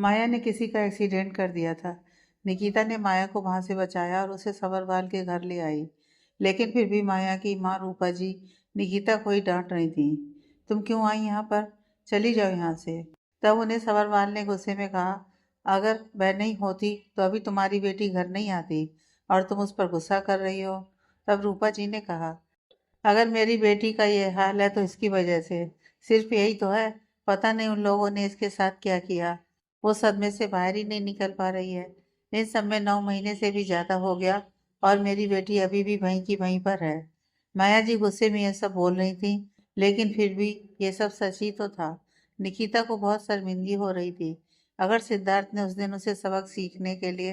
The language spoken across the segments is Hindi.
माया ने किसी का एक्सीडेंट कर दिया था। निकिता ने माया को वहां से बचाया और उसे सबरवाल के घर ले आई। लेकिन फिर भी माया की माँ रूपा जी निकिता को ही डांट रही थी। तुम क्यों आई यहाँ पर? चली जाओ यहाँ से। तब उन्हें सबरवाल ने गुस्से में कहा, अगर वह नहीं होती तो अभी तुम्हारी बेटी घर नहीं आती और तुम उस पर गुस्सा कर रही हो। तब रूपा जी ने कहा, अगर मेरी बेटी का ये हाल है तो इसकी वजह से, सिर्फ यही तो है। पता नहीं उन लोगों ने इसके साथ क्या किया। वो सदमे से बाहर ही नहीं निकल पा रही है। इन सब में 9 महीने से भी ज्यादा हो गया और मेरी बेटी अभी भी वहीं की वहीं पर है। माया जी गुस्से में यह सब बोल रही थी, लेकिन फिर भी ये सब सच ही तो था। निकिता को बहुत शर्मिंदगी हो रही थी। अगर सिद्धार्थ ने उस दिन उसे सबक सीखने के लिए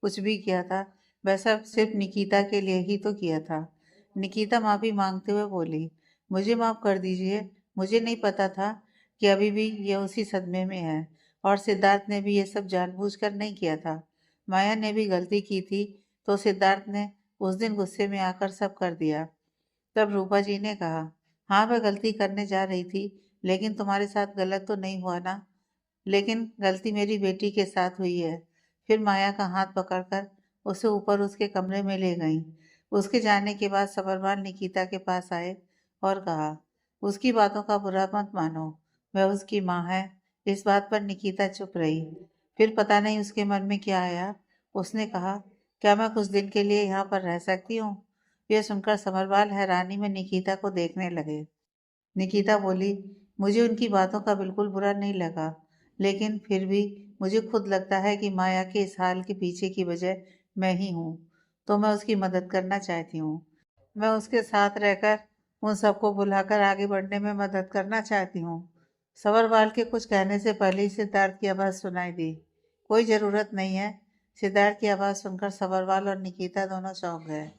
कुछ भी किया था, वह सब सिर्फ निकिता के लिए ही तो किया था। निकिता माफी मांगते हुए बोली, मुझे माफ कर दीजिए। मुझे नहीं पता था कि अभी भी ये उसी सदमे में है और सिद्धार्थ ने भी ये सब जानबूझकर नहीं किया था। माया ने भी गलती की थी तो सिद्धार्थ ने उस दिन गुस्से में आकर सब कर दिया। तब रूपा जी ने कहा, हाँ वह गलती करने जा रही थी, लेकिन तुम्हारे साथ गलत तो नहीं हुआ ना? लेकिन गलती मेरी बेटी के साथ हुई है। फिर माया का हाथ पकड़कर उसे ऊपर उसके कमरे में ले गईं। उसके जाने के बाद सबरवाल निकिता के पास आए और कहा, उसकी बातों का बुरा मत मानो, वह उसकी माँ है। इस बात पर निकिता चुप रही। फिर पता नहीं उसके मन में क्या आया। उसने कहा, क्या मैं कुछ दिन के लिए यहाँ पर रह सकती हूँ? यह सुनकर सबरवाल हैरानी में निकिता को देखने लगे। निकिता बोली, मुझे उनकी बातों का बिल्कुल बुरा नहीं लगा, लेकिन फिर भी मुझे खुद लगता है कि माया के इस हाल के पीछे की वजह मैं ही हूँ। तो मैं उसकी मदद करना चाहती हूँ। मैं उसके साथ रहकर उन सबको बुलाकर आगे बढ़ने में मदद करना चाहती हूँ। सबरवाल के कुछ कहने से पहले ही सिद्धार्थ की आवाज़ सुनाई दी, कोई ज़रूरत नहीं है। सिद्धार्थ की आवाज़ सुनकर सबरवाल और निकिता दोनों चौंक गए।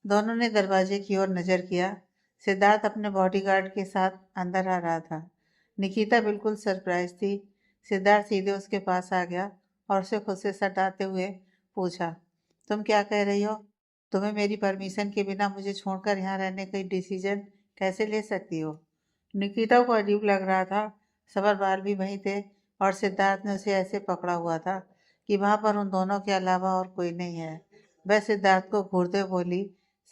दोनों ने दरवाजे की ओर नजर किया। सिद्धार्थ अपने बॉडीगार्ड के साथ अंदर आ रहा था। निकिता बिल्कुल सरप्राइज थी। सिद्धार्थ सीधे उसके पास आ गया और उसे खुद से सटाते हुए पूछा, तुम क्या कह रही हो? तुम्हें मेरी परमिशन के बिना मुझे छोड़कर यहाँ रहने का डिसीजन कैसे ले सकती हो? निकिता को अजीब लग रहा था। सबरवाल भी वहीं थे और सिद्धार्थ ने उसे ऐसे पकड़ा हुआ था कि वहां पर उन दोनों के अलावा और कोई नहीं है। वह सिद्धार्थ को घूरते हुए बोली,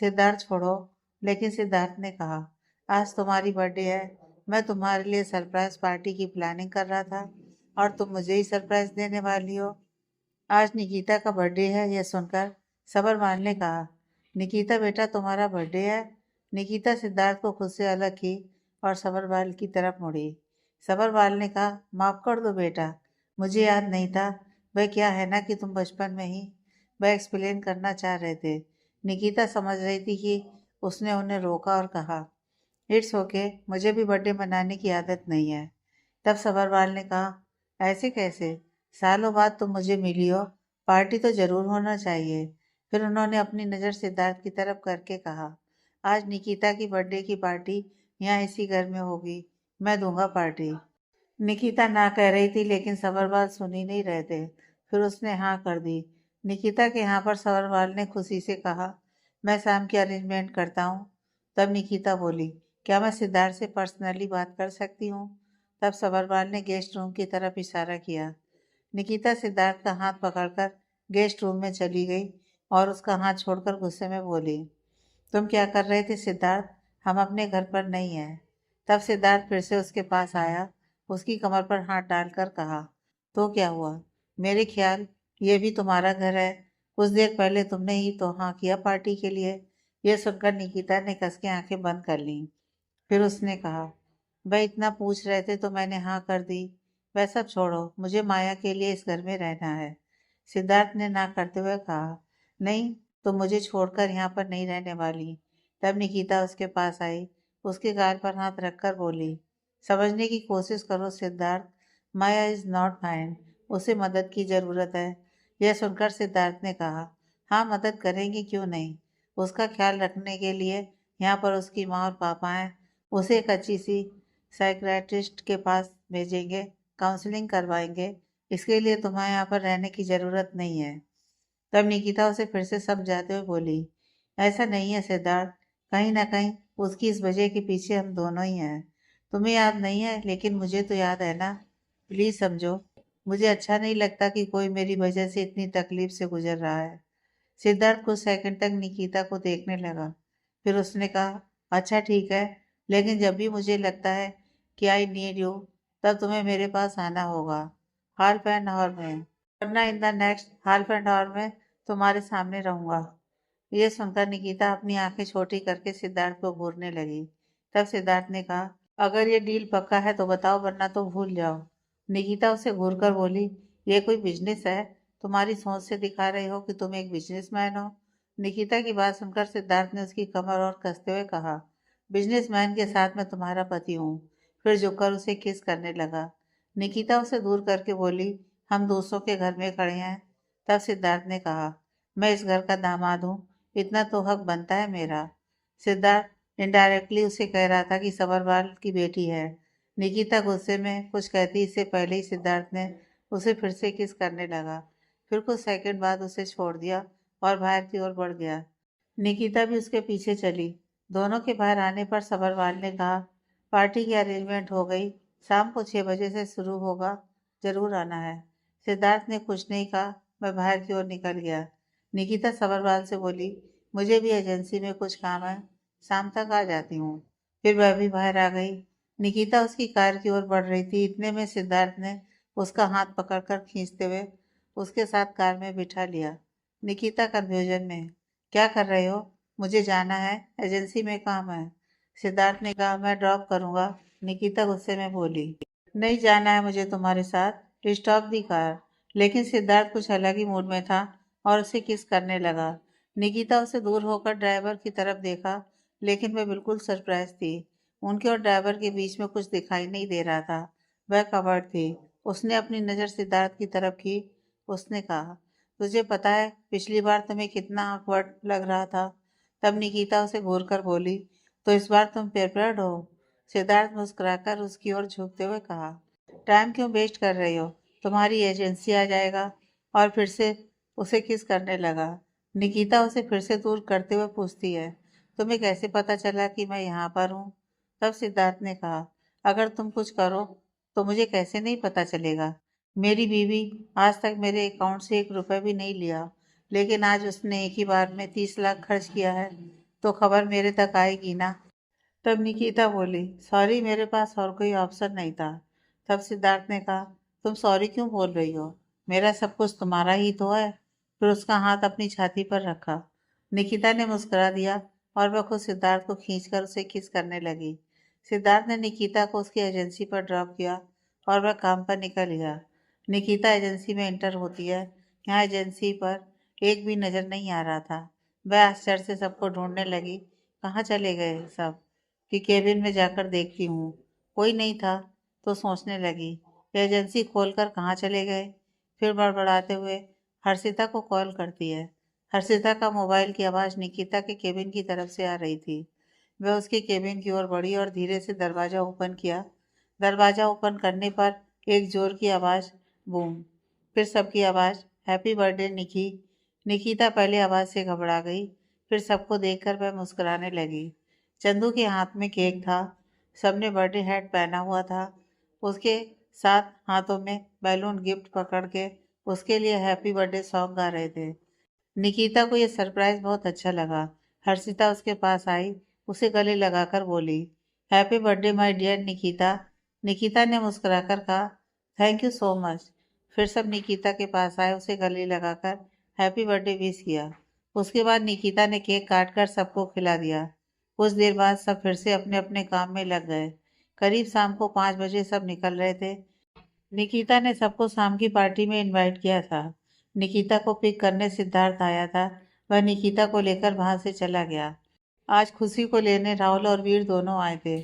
सिद्धार्थ छोड़ो। लेकिन सिद्धार्थ ने कहा, आज तुम्हारी बर्थडे है। मैं तुम्हारे लिए सरप्राइज पार्टी की प्लानिंग कर रहा था और तुम मुझे ही सरप्राइज देने वाली हो। आज निकिता का बर्थडे है। यह सुनकर सबरवाल ने कहा, निकिता बेटा तुम्हारा बर्थडे है? निकिता सिद्धार्थ को खुद से अलग की और सबरवाल की तरफ मुड़ी। सबरवाल ने कहा, माफ कर दो बेटा, मुझे याद नहीं था। वह क्या है ना कि तुम बचपन में ही, वह एक्सप्लेन करना चाह रहे थे। निकिता समझ रही थी कि उसने उन्हें रोका और कहा, इट्स ओके, मुझे भी बर्थडे मनाने की आदत नहीं है। तब सबरवाल ने कहा, ऐसे कैसे? सालों बाद तुम मुझे मिली हो, पार्टी तो जरूर होना चाहिए। फिर उन्होंने अपनी नज़र सिद्धार्थ की तरफ करके कहा, आज निकिता की बर्थडे की पार्टी यहाँ इसी घर में होगी। मैं दूंगा पार्टी। निकिता ना कह रही थी, लेकिन सबरवाल सुन ही नहीं रहे थे। फिर उसने हाँ कर दी। निकिता के यहाँ पर सबरवाल ने खुशी से कहा, मैं शाम की अरेंजमेंट करता हूँ। तब निकिता बोली, क्या मैं सिद्धार्थ से पर्सनली बात कर सकती हूँ? तब सबरवाल ने गेस्ट रूम की तरफ इशारा किया। निकिता सिद्धार्थ का हाथ पकड़कर गेस्ट रूम में चली गई और उसका हाथ छोड़कर गुस्से में बोली, तुम क्या कर रहे थे सिद्धार्थ? हम अपने घर पर नहीं हैं। तब सिद्धार्थ फिर से उसके पास आया। उसकी कमर पर हाथ डालकर कहा, तो क्या हुआ? मेरे ख्याल ये भी तुम्हारा घर है। कुछ देर पहले तुमने ही तो हाँ किया पार्टी के लिए। यह सुनकर निकिता ने कस के आंखें बंद कर लीं। फिर उसने कहा, वह इतना पूछ रहे थे तो मैंने हाँ कर दी। वह सब छोड़ो, मुझे माया के लिए इस घर में रहना है। सिद्धार्थ ने ना करते हुए कहा, नहीं, तुम मुझे छोड़कर यहाँ पर नहीं रहने वाली। तब निकिता उसके पास आई। उसके गाल पर हाथ रखकर बोली, समझने की कोशिश करो सिद्धार्थ, माया इज नॉट फाइन। उसे मदद की ज़रूरत है। यह सुनकर सिद्धार्थ ने कहा, हाँ मदद करेंगे, क्यों नहीं। उसका ख्याल रखने के लिए यहाँ पर उसकी माँ और पापा हैं। उसे एक अच्छी सी साइकियाट्रिस्ट के पास भेजेंगे, काउंसलिंग करवाएंगे। इसके लिए तुम्हें यहाँ पर रहने की ज़रूरत नहीं है। तब निकिता उसे फिर से समझाते हुए बोली, ऐसा नहीं है सिद्धार्थ, कहीं ना कहीं उसकी इस वजह के पीछे हम दोनों ही हैं। तुम्हें याद नहीं है, लेकिन मुझे तो याद है ना। प्लीज समझो, मुझे अच्छा नहीं लगता कि कोई मेरी वजह से इतनी तकलीफ से गुजर रहा है। सिद्धार्थ कुछ सेकंड तक निकिता को देखने लगा। फिर उसने कहा, अच्छा ठीक है, लेकिन जब भी मुझे लगता है कि आई नीड यू, तब तुम्हें मेरे पास आना होगा, हाल्फ एन आवर में, वरना in the next half an hour में तुम्हारे सामने रहूंगा। ये सुनकर निकिता अपनी आंखें छोटी करके सिद्धार्थ को घूरने लगी। तब सिद्धार्थ ने कहा, अगर ये डील पक्का है तो बताओ, वरना तो भूल जाओ। निकिता उसे घूरकर बोली, ये कोई बिजनेस है? तुम्हारी सोच से दिखा रहे हो कि तुम एक बिजनेसमैन हो। निकिता की बात सुनकर सिद्धार्थ ने उसकी कमर और कसते हुए कहा, बिजनेसमैन के साथ मैं तुम्हारा पति हूँ। फिर झुककर उसे किस करने लगा। निकिता उसे दूर करके बोली, हम दूसरों के घर में खड़े हैं। तब सिद्धार्थ ने कहा, मैं इस घर का दामाद हूँ, इतना तो हक बनता है मेरा। सिद्धार्थ इनडायरेक्टली उसे कह रहा था कि सबरवाल की बेटी है। निकिता गुस्से में कुछ कहती इससे पहले ही सिद्धार्थ ने उसे फिर से किस करने लगा। फिर कुछ सेकंड बाद उसे छोड़ दिया और बाहर की ओर बढ़ गया। निकिता भी उसके पीछे चली। दोनों के बाहर आने पर सबरवाल ने कहा, पार्टी की अरेंजमेंट हो गई, शाम को 6 बजे से शुरू होगा, जरूर आना है। सिद्धार्थ ने कुछ नहीं कहा, मैं बाहर की ओर निकल गया। निकिता सबरवाल से बोली, मुझे भी एजेंसी में कुछ काम है, शाम तक आ जाती हूँ। फिर वह भी बाहर आ गई। निकिता उसकी कार की ओर बढ़ रही थी, इतने में सिद्धार्थ ने उसका हाथ पकड़कर खींचते हुए उसके साथ कार में बिठा लिया। निकिता कंफ्यूजन में, क्या कर रहे हो? मुझे जाना है, एजेंसी में काम है। सिद्धार्थ ने कहा, मैं ड्रॉप करूंगा। निकिता गुस्से में बोली, नहीं जाना है मुझे तुम्हारे साथ, स्टॉप दी कार। लेकिन सिद्धार्थ कुछ अलग ही मूड में था और उसे किस करने लगा। निकिता उसे दूर होकर ड्राइवर की तरफ देखा, लेकिन वह बिल्कुल सरप्राइज थी। उनके और ड्राइवर के बीच में कुछ दिखाई नहीं दे रहा था, वह कवर्ड थी। उसने अपनी नज़र सिद्धार्थ की तरफ की। उसने कहा, तुझे पता है पिछली बार तुम्हें कितना awkward लग रहा था? तब निकिता उसे घूर कर बोली, तो इस बार तुम प्रिपेयर्ड हो? सिद्धार्थ मुस्कुराकर उसकी ओर झुकते हुए कहा, टाइम क्यों वेस्ट कर रही हो, तुम्हारी एजेंसी आ जाएगा। और फिर से उसे किस करने लगा। निकिता उसे फिर से दूर करते हुए पूछती है, तुम्हें कैसे पता चला कि मैं यहाँ पर हूँ? तब सिद्धार्थ ने कहा, अगर तुम कुछ करो तो मुझे कैसे नहीं पता चलेगा। मेरी बीवी आज तक मेरे अकाउंट से 1 रुपए भी नहीं लिया, लेकिन आज उसने एक ही बार में 30 लाख खर्च किया है, तो खबर मेरे तक आएगी ना। तब निकिता बोली, सॉरी, मेरे पास और कोई ऑप्शन नहीं था। तब सिद्धार्थ ने कहा, तुम सॉरी क्यों बोल रही हो, मेरा सब कुछ तुम्हारा ही तो है। फिर उसका हाथ अपनी छाती पर रखा। निकिता ने मुस्कुरा दिया और वह खुद सिद्धार्थ को खींचकर उसे किस करने लगी। सिद्धार्थ ने निकिता को उसकी एजेंसी पर ड्रॉप किया और वह काम पर निकल गया। निकिता एजेंसी में एंटर होती है। यहाँ एजेंसी पर एक भी नजर नहीं आ रहा था। वह आश्चर्य से सबको ढूंढने लगी, कहाँ चले गए सब, कि केबिन में जाकर देखती हूँ, कोई नहीं था। तो सोचने लगी, एजेंसी खोलकर कहाँ चले गए। फिर बड़बड़ाते हुए हर्षिता को कॉल करती है। हर्षिता का मोबाइल की आवाज़ निकिता के केबिन की तरफ से आ रही थी। वह उसके केबिन की ओर बढ़ी और धीरे से दरवाज़ा ओपन किया। दरवाज़ा ओपन करने पर एक जोर की आवाज़, बूम। फिर सबकी आवाज़, हैप्पी बर्थडे निकी। निकिता पहले आवाज़ से घबरा गई, फिर सबको देखकर वह मुस्कुराने लगी। चंदू के हाथ में केक था, सबने बर्थडे हैट पहना हुआ था। उसके साथ हाथों में बैलून गिफ्ट पकड़ के उसके लिए हैप्पी बर्थडे सॉन्ग गा रहे थे। निकिता को यह सरप्राइज बहुत अच्छा लगा। हर्षिता उसके पास आई, उसे गले लगाकर बोली, happy birthday my dear Nikita. Nikita ने मुस्कुराकर कहा, थैंक यू सो मच। फिर सब निकिता के पास आए, उसे गले लगाकर हैप्पी बर्थडे विश किया। उसके बाद निकिता ने केक काट कर सबको खिला दिया। कुछ देर बाद सब फिर से अपने अपने काम में लग गए। करीब शाम को 5 बजे सब निकल रहे थे। निकिता ने सबको शाम की पार्टी में इनवाइट किया था। निकिता को पिक करने सिद्धार्थ आया था। वह निकिता को लेकर वहां से चला गया। आज खुशी को लेने राहुल और वीर दोनों आए थे।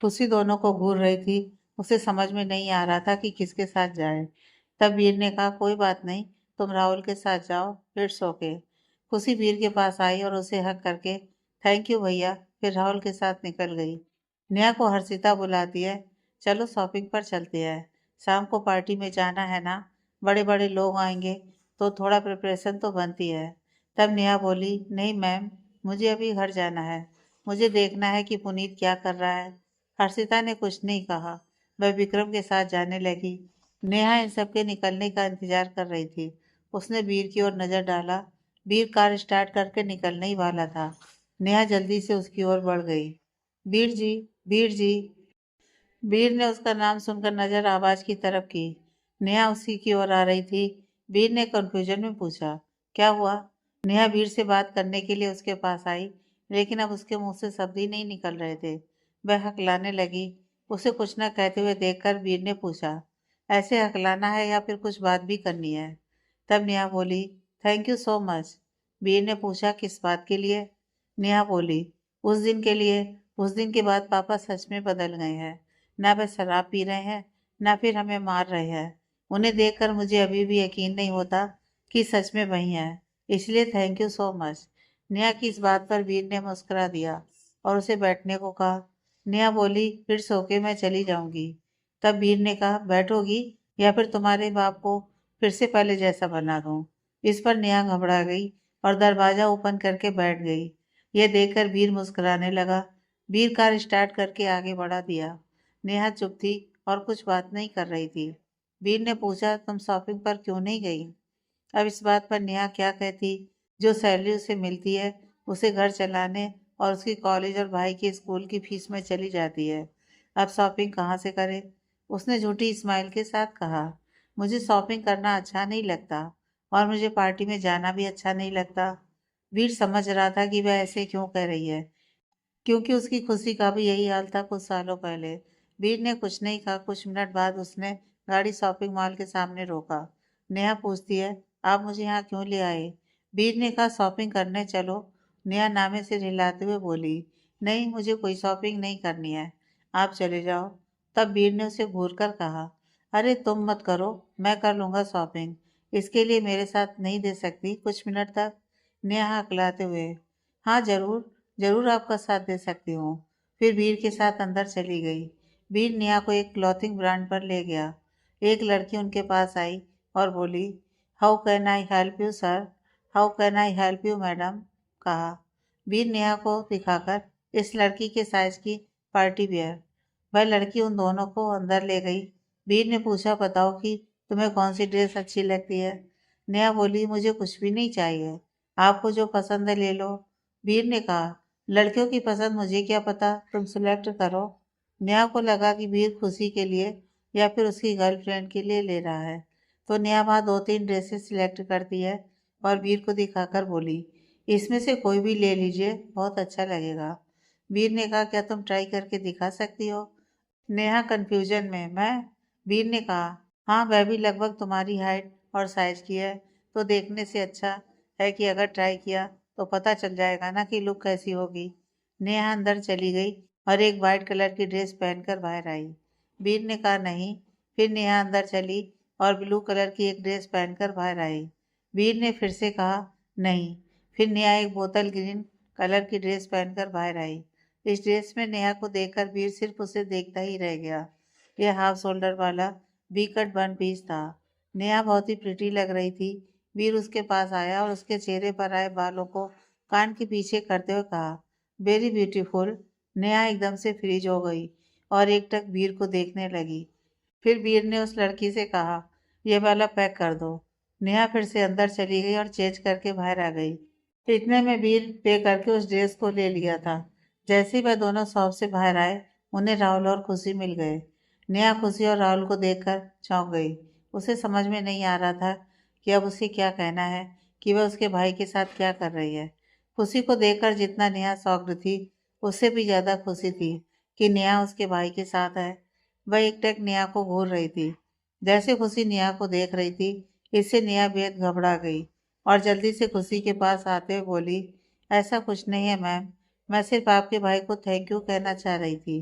खुशी दोनों को घूर रही थी। उसे समझ में नहीं आ रहा था कि किसके साथ जाए। तब वीर ने कहा, कोई बात नहीं, तुम राहुल के साथ जाओ, इट्स ओके। खुशी वीर के पास आई और उसे हक करके थैंक यू भैया, फिर राहुल के साथ निकल गई। नेहा को हर्षिता बुलाती है, चलो शॉपिंग पर चलते हैं, शाम को पार्टी में जाना है ना, बड़े बड़े लोग आएंगे तो थोड़ा प्रिपरेशन तो बनती है। तब नेहा बोली, नहीं मैम, मुझे अभी घर जाना है, मुझे देखना है कि पुनीत क्या कर रहा है। हर्षिता ने कुछ नहीं कहा, वह विक्रम के साथ जाने लगी। नेहा इन सबके निकलने का इंतजार कर रही थी। उसने वीर की ओर नजर डाला। वीर कार स्टार्ट करके निकलने ही वाला था। नेहा जल्दी से उसकी ओर बढ़ गई। वीर जी, वीर जी। वीर ने उसका नाम सुनकर नजर आवाज की तरफ की। नेहा उसी की ओर आ रही थी। वीर ने कंफ्यूजन में पूछा, क्या हुआ? नेहा वीर से बात करने के लिए उसके पास आई, लेकिन अब उसके मुंह से शब्द ही नहीं निकल रहे थे। वह हकलाने लगी। उसे कुछ न कहते हुए देखकर वीर ने पूछा, ऐसे हकलाना है या फिर कुछ बात भी करनी है? तब नेहा बोली, थैंक यू सो मच। वीर ने पूछा, किस बात के लिए? नेहा बोली, उस दिन के लिए। उस दिन के बाद पापा सच में बदल गए हैं। ना वे शराब पी रहे हैं, ना फिर हमें मार रहे हैं। उन्हें देखकर मुझे अभी भी यकीन नहीं होता कि सच में वही हैं। इसलिए thank you so much. Neha की इस बात पर वीर ने मुस्कुरा दिया और उसे बैठने को कहा। नेहा बोली, फिर सो के मैं चली जाऊंगी। तब वीर ने कहा, बैठोगी या फिर तुम्हारे बाप को फिर से पहले जैसा बना दूं? इस पर नेहा घबरा गई और दरवाजा ओपन करके बैठ गई। यह देखकर वीर मुस्कुराने लगा। वीर कार स्टार्ट करके आगे बढ़ा दिया। नेहा चुप थी और कुछ बात नहीं कर रही थी। वीर ने पूछा, तुम शॉपिंग पर क्यों नहीं गई? अब इस बात पर नेहा क्या कहती? जो सैलरी उसे मिलती है उसे घर चलाने और उसकी कॉलेज और भाई की स्कूल की फीस में चली जाती है। अब शॉपिंग कहाँ से करे? उसने झूठी स्माइल के साथ कहा, मुझे शॉपिंग करना अच्छा नहीं लगता और मुझे पार्टी में जाना भी अच्छा नहीं लगता। वीर समझ रहा था कि वह ऐसे क्यों कह रही है, क्योंकि उसकी खुशी का भी यही हाल था कुछ सालों पहले। वीर ने कुछ नहीं कहा। कुछ मिनट बाद उसने गाड़ी शॉपिंग मॉल के सामने रोका। नेहा पूछती है, आप मुझे यहाँ क्यों ले आए? वीर ने कहा, शॉपिंग करने चलो। नेहा नामे से हिलाते हुए बोली, नहीं, मुझे कोई शॉपिंग नहीं करनी है, आप चले जाओ। तब वीर ने उसे घूर कर कहा, अरे तुम मत करो, मैं कर लूंगा शॉपिंग। इसके लिए मेरे साथ नहीं दे सकती कुछ मिनट तक? नेहा हकलाते हुए, हाँ जरूर, जरूर आपका साथ दे सकती हूँ। फिर वीर के साथ अंदर चली गई। वीर नेहा को एक क्लॉथिंग ब्रांड पर ले गया। एक लड़की उनके पास आई और बोली, how can I help you sir? How can I help you madam? कहा। वीर नेहा को दिखाकर इस लड़की के साइज की पार्टी वेयर। वह लड़की उन दोनों को अंदर ले गई। वीर ने पूछा, बताओ कि तुम्हें कौन सी ड्रेस अच्छी लगती है? नेहा बोली, मुझे कुछ भी नहीं चाहिए, आपको जो पसंद है ले लो। वीर ने कहा, लड़कियों की पसंद मुझे क्या पता, तुम सिलेक्ट करो। नेहा को लगा कि वीर खुशी के लिए या फिर उसकी गर्लफ्रेंड के लिए ले रहा है, तो नेहा वहाँ दो तीन ड्रेसेस सिलेक्ट करती है और वीर को दिखाकर बोली, इसमें से कोई भी ले लीजिए, बहुत अच्छा लगेगा। वीर ने कहा, क्या तुम ट्राई करके दिखा सकती हो? नेहा कंफ्यूजन में, मैं? वीर ने कहा, हाँ, वह भी लगभग तुम्हारी हाइट और साइज की है, तो देखने से अच्छा है कि अगर ट्राई किया तो पता चल जाएगा ना कि लुक कैसी होगी। नेहा अंदर चली गई और एक वाइट कलर की ड्रेस पहनकर बाहर आई। वीर ने कहा, नहीं। फिर नेहा अंदर चली और ब्लू कलर की एक ड्रेस पहनकर बाहर आई। वीर ने फिर से कहा, नहीं। फिर नेहा एक बोतल ग्रीन कलर की ड्रेस पहनकर बाहर आई। इस ड्रेस में नेहा को देखकर वीर सिर्फ उसे देखता ही रह गया। यह हाफ शोल्डर वाला वी कट वन पीस था। नेहा बहुत ही प्रिटी लग रही थी। वीर उसके पास आया और उसके चेहरे पर आए बालों को कान के पीछे करते हुए कहा, वेरी ब्यूटीफुल। नेहा एकदम से फ्रीज हो गई और एकटक वीर को देखने लगी। फिर वीर ने उस लड़की से कहा, यह वाला पैक कर दो। नेहा फिर से अंदर चली गई और चेंज करके बाहर आ गई। इतने में वीर पे करके उस ड्रेस को ले लिया था। जैसे ही वह दोनों शॉप से बाहर आए, उन्हें राहुल और खुशी मिल गए। नेहा खुशी और राहुल को देखकर चौंक गई। उसे समझ में नहीं आ रहा था कि अब उसे क्या कहना है, कि वह उसके भाई के साथ क्या कर रही है। खुशी को देखकर जितना नेहा शॉक्ड थी, उससे भी ज्यादा खुशी थी कि नेहा उसके भाई के साथ है। वह एकटक नेहा को घूर रही थी। जैसे खुशी नेहा को देख रही थी, इससे नेहा बेहद घबरा गई और जल्दी से खुशी के पास आते हुए बोली, ऐसा कुछ नहीं है मैम, मैं सिर्फ आपके भाई को थैंक यू कहना चाह रही थी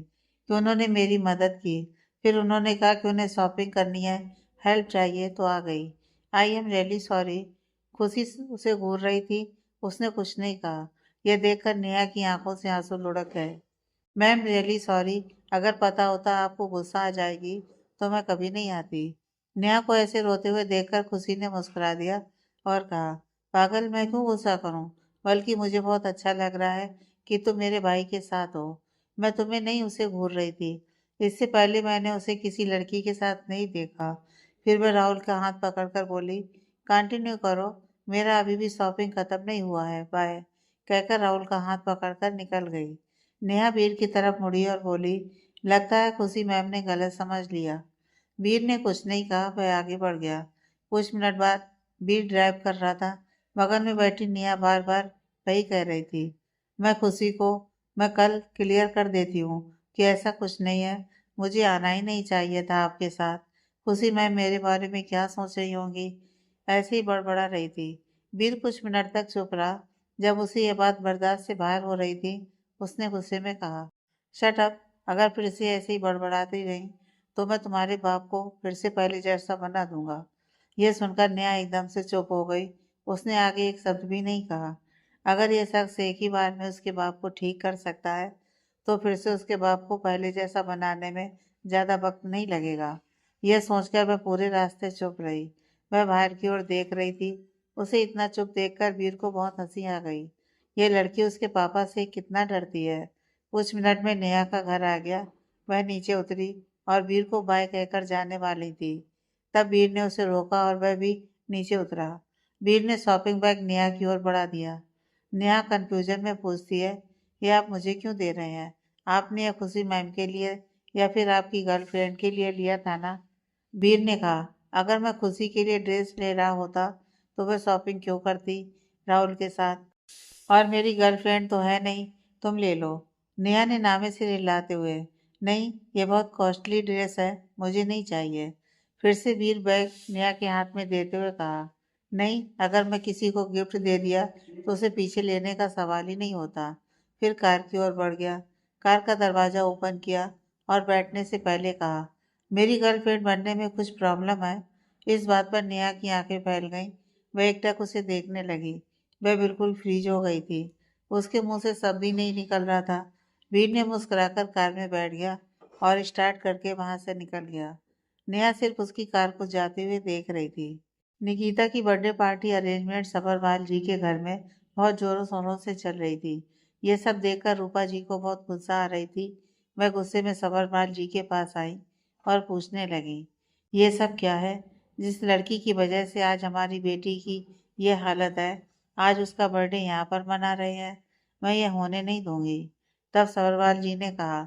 कि उन्होंने मेरी मदद की। फिर उन्होंने कहा कि उन्हें शॉपिंग करनी है, हेल्प चाहिए, तो आ गई। I am really sorry. खुशी उसे घूर रही थी। उसने कुछ नहीं कहा। यह देखकर नेहा की आंखों से आंसू लुढ़क गए। मैम रियली सॉरी, अगर पता होता आपको गुस्सा आ जाएगी तो मैं कभी नहीं आती। नेहा को ऐसे रोते हुए देखकर खुशी ने मुस्कुरा दिया और कहा, पागल, मैं क्यों गुस्सा करूं? बल्कि मुझे बहुत अच्छा लग रहा है कि तुम मेरे भाई के साथ हो। मैं तुम्हें नहीं, उसे घूर रही थी। इससे पहले मैंने उसे किसी लड़की के साथ नहीं देखा। फिर वह राहुल का हाथ पकड़कर बोली, कंटिन्यू करो, मेरा अभी भी शॉपिंग खत्म नहीं हुआ है, बाय, कहकर राहुल का हाथ पकड़कर निकल गई। नेहा वीर की तरफ मुड़ी और बोली, लगता है खुशी मैम ने गलत समझ लिया। वीर ने कुछ नहीं कहा, वह आगे बढ़ गया। कुछ मिनट बाद वीर ड्राइव कर रहा था। बगल में बैठी नेहा बार बार वही कह रही थी, मैं खुशी को मैं कल क्लियर कर देती हूँ कि ऐसा कुछ नहीं है, मुझे आना ही नहीं चाहिए था आपके साथ। खुशी मैम मेरे बारे में क्या सोच रही होंगी, ऐसे ही बड़बड़ा रही थी। वीर कुछ मिनट तक चुप रहा। जब उसे ये बात बर्दाश्त से बाहर हो रही थी, उसने गुस्से में कहा, शट अप, अगर फिर से ऐसे ही बड़बड़ाती रही तो मैं तुम्हारे बाप को फिर से पहले जैसा बना दूंगा। यह सुनकर नेहा एकदम से चुप हो गई। उसने आगे एक शब्द भी नहीं कहा। अगर यह शख्स एक ही बार में उसके बाप को ठीक कर सकता है तो फिर से उसके बाप को पहले जैसा बनाने में ज्यादा वक्त नहीं लगेगा। यह सोचकर वह पूरे रास्ते चुप रही। वह बाहर की ओर देख रही थी। उसे इतना चुप देखकर वीर को बहुत हंसी आ गई। यह लड़की उसके पापा से कितना डरती है। कुछ मिनट में नेहा का घर आ गया। वह नीचे उतरी और वीर को बाय कहकर जाने वाली थी। तब वीर ने उसे रोका और वह भी नीचे उतरा। वीर ने शॉपिंग बैग नेहा की ओर बढ़ा दिया। नेहा कंफ्यूजन में पूछती है, ये आप मुझे क्यों दे रहे हैं? आपने यह खुशी मैम के लिए या फिर आपकी गर्लफ्रेंड के लिए लिया था ना? वीर ने कहा, अगर मैं खुशी के लिए ड्रेस ले रहा होता तो वह शॉपिंग क्यों करती राहुल के साथ? और मेरी गर्लफ्रेंड तो है नहीं, तुम ले लो। नेहा ने नामे से हिलाते हुए, नहीं, ये बहुत कॉस्टली ड्रेस है, मुझे नहीं चाहिए। फिर से वीर बैग नेहा के हाथ में देते हुए कहा, नहीं, अगर मैं किसी को गिफ्ट दे दिया तो उसे पीछे लेने का सवाल ही नहीं होता। फिर कार की ओर बढ़ गया। कार का दरवाजा ओपन किया और बैठने से पहले कहा, मेरी गर्लफ्रेंड बनने में कुछ प्रॉब्लम है? इस बात पर नेहा की आंखें फैल गईं। वह एकटक उसे देखने लगी। वह बिल्कुल फ्रीज हो गई थी। उसके मुंह से शब्द ही नहीं निकल रहा था। वीर ने मुस्कुराकर कार में बैठ गया और स्टार्ट करके वहां से निकल गया। नेहा सिर्फ उसकी कार को जाते हुए देख रही थी। निकिता की बर्थडे पार्टी अरेंजमेंट सबरवाल जी के घर में बहुत जोरों शोरों से चल रही थी। ये सब देखकर रूपा जी को बहुत गुस्सा आ रही थी। वह गुस्से में सबरवाल जी के पास आई और पूछने लगी, ये सब क्या है? जिस लड़की की वजह से आज हमारी बेटी की ये हालत है, आज उसका बर्थडे यहाँ पर मना रहे हैं। मैं ये होने नहीं दूंगी। तब सबरवाल जी ने कहा,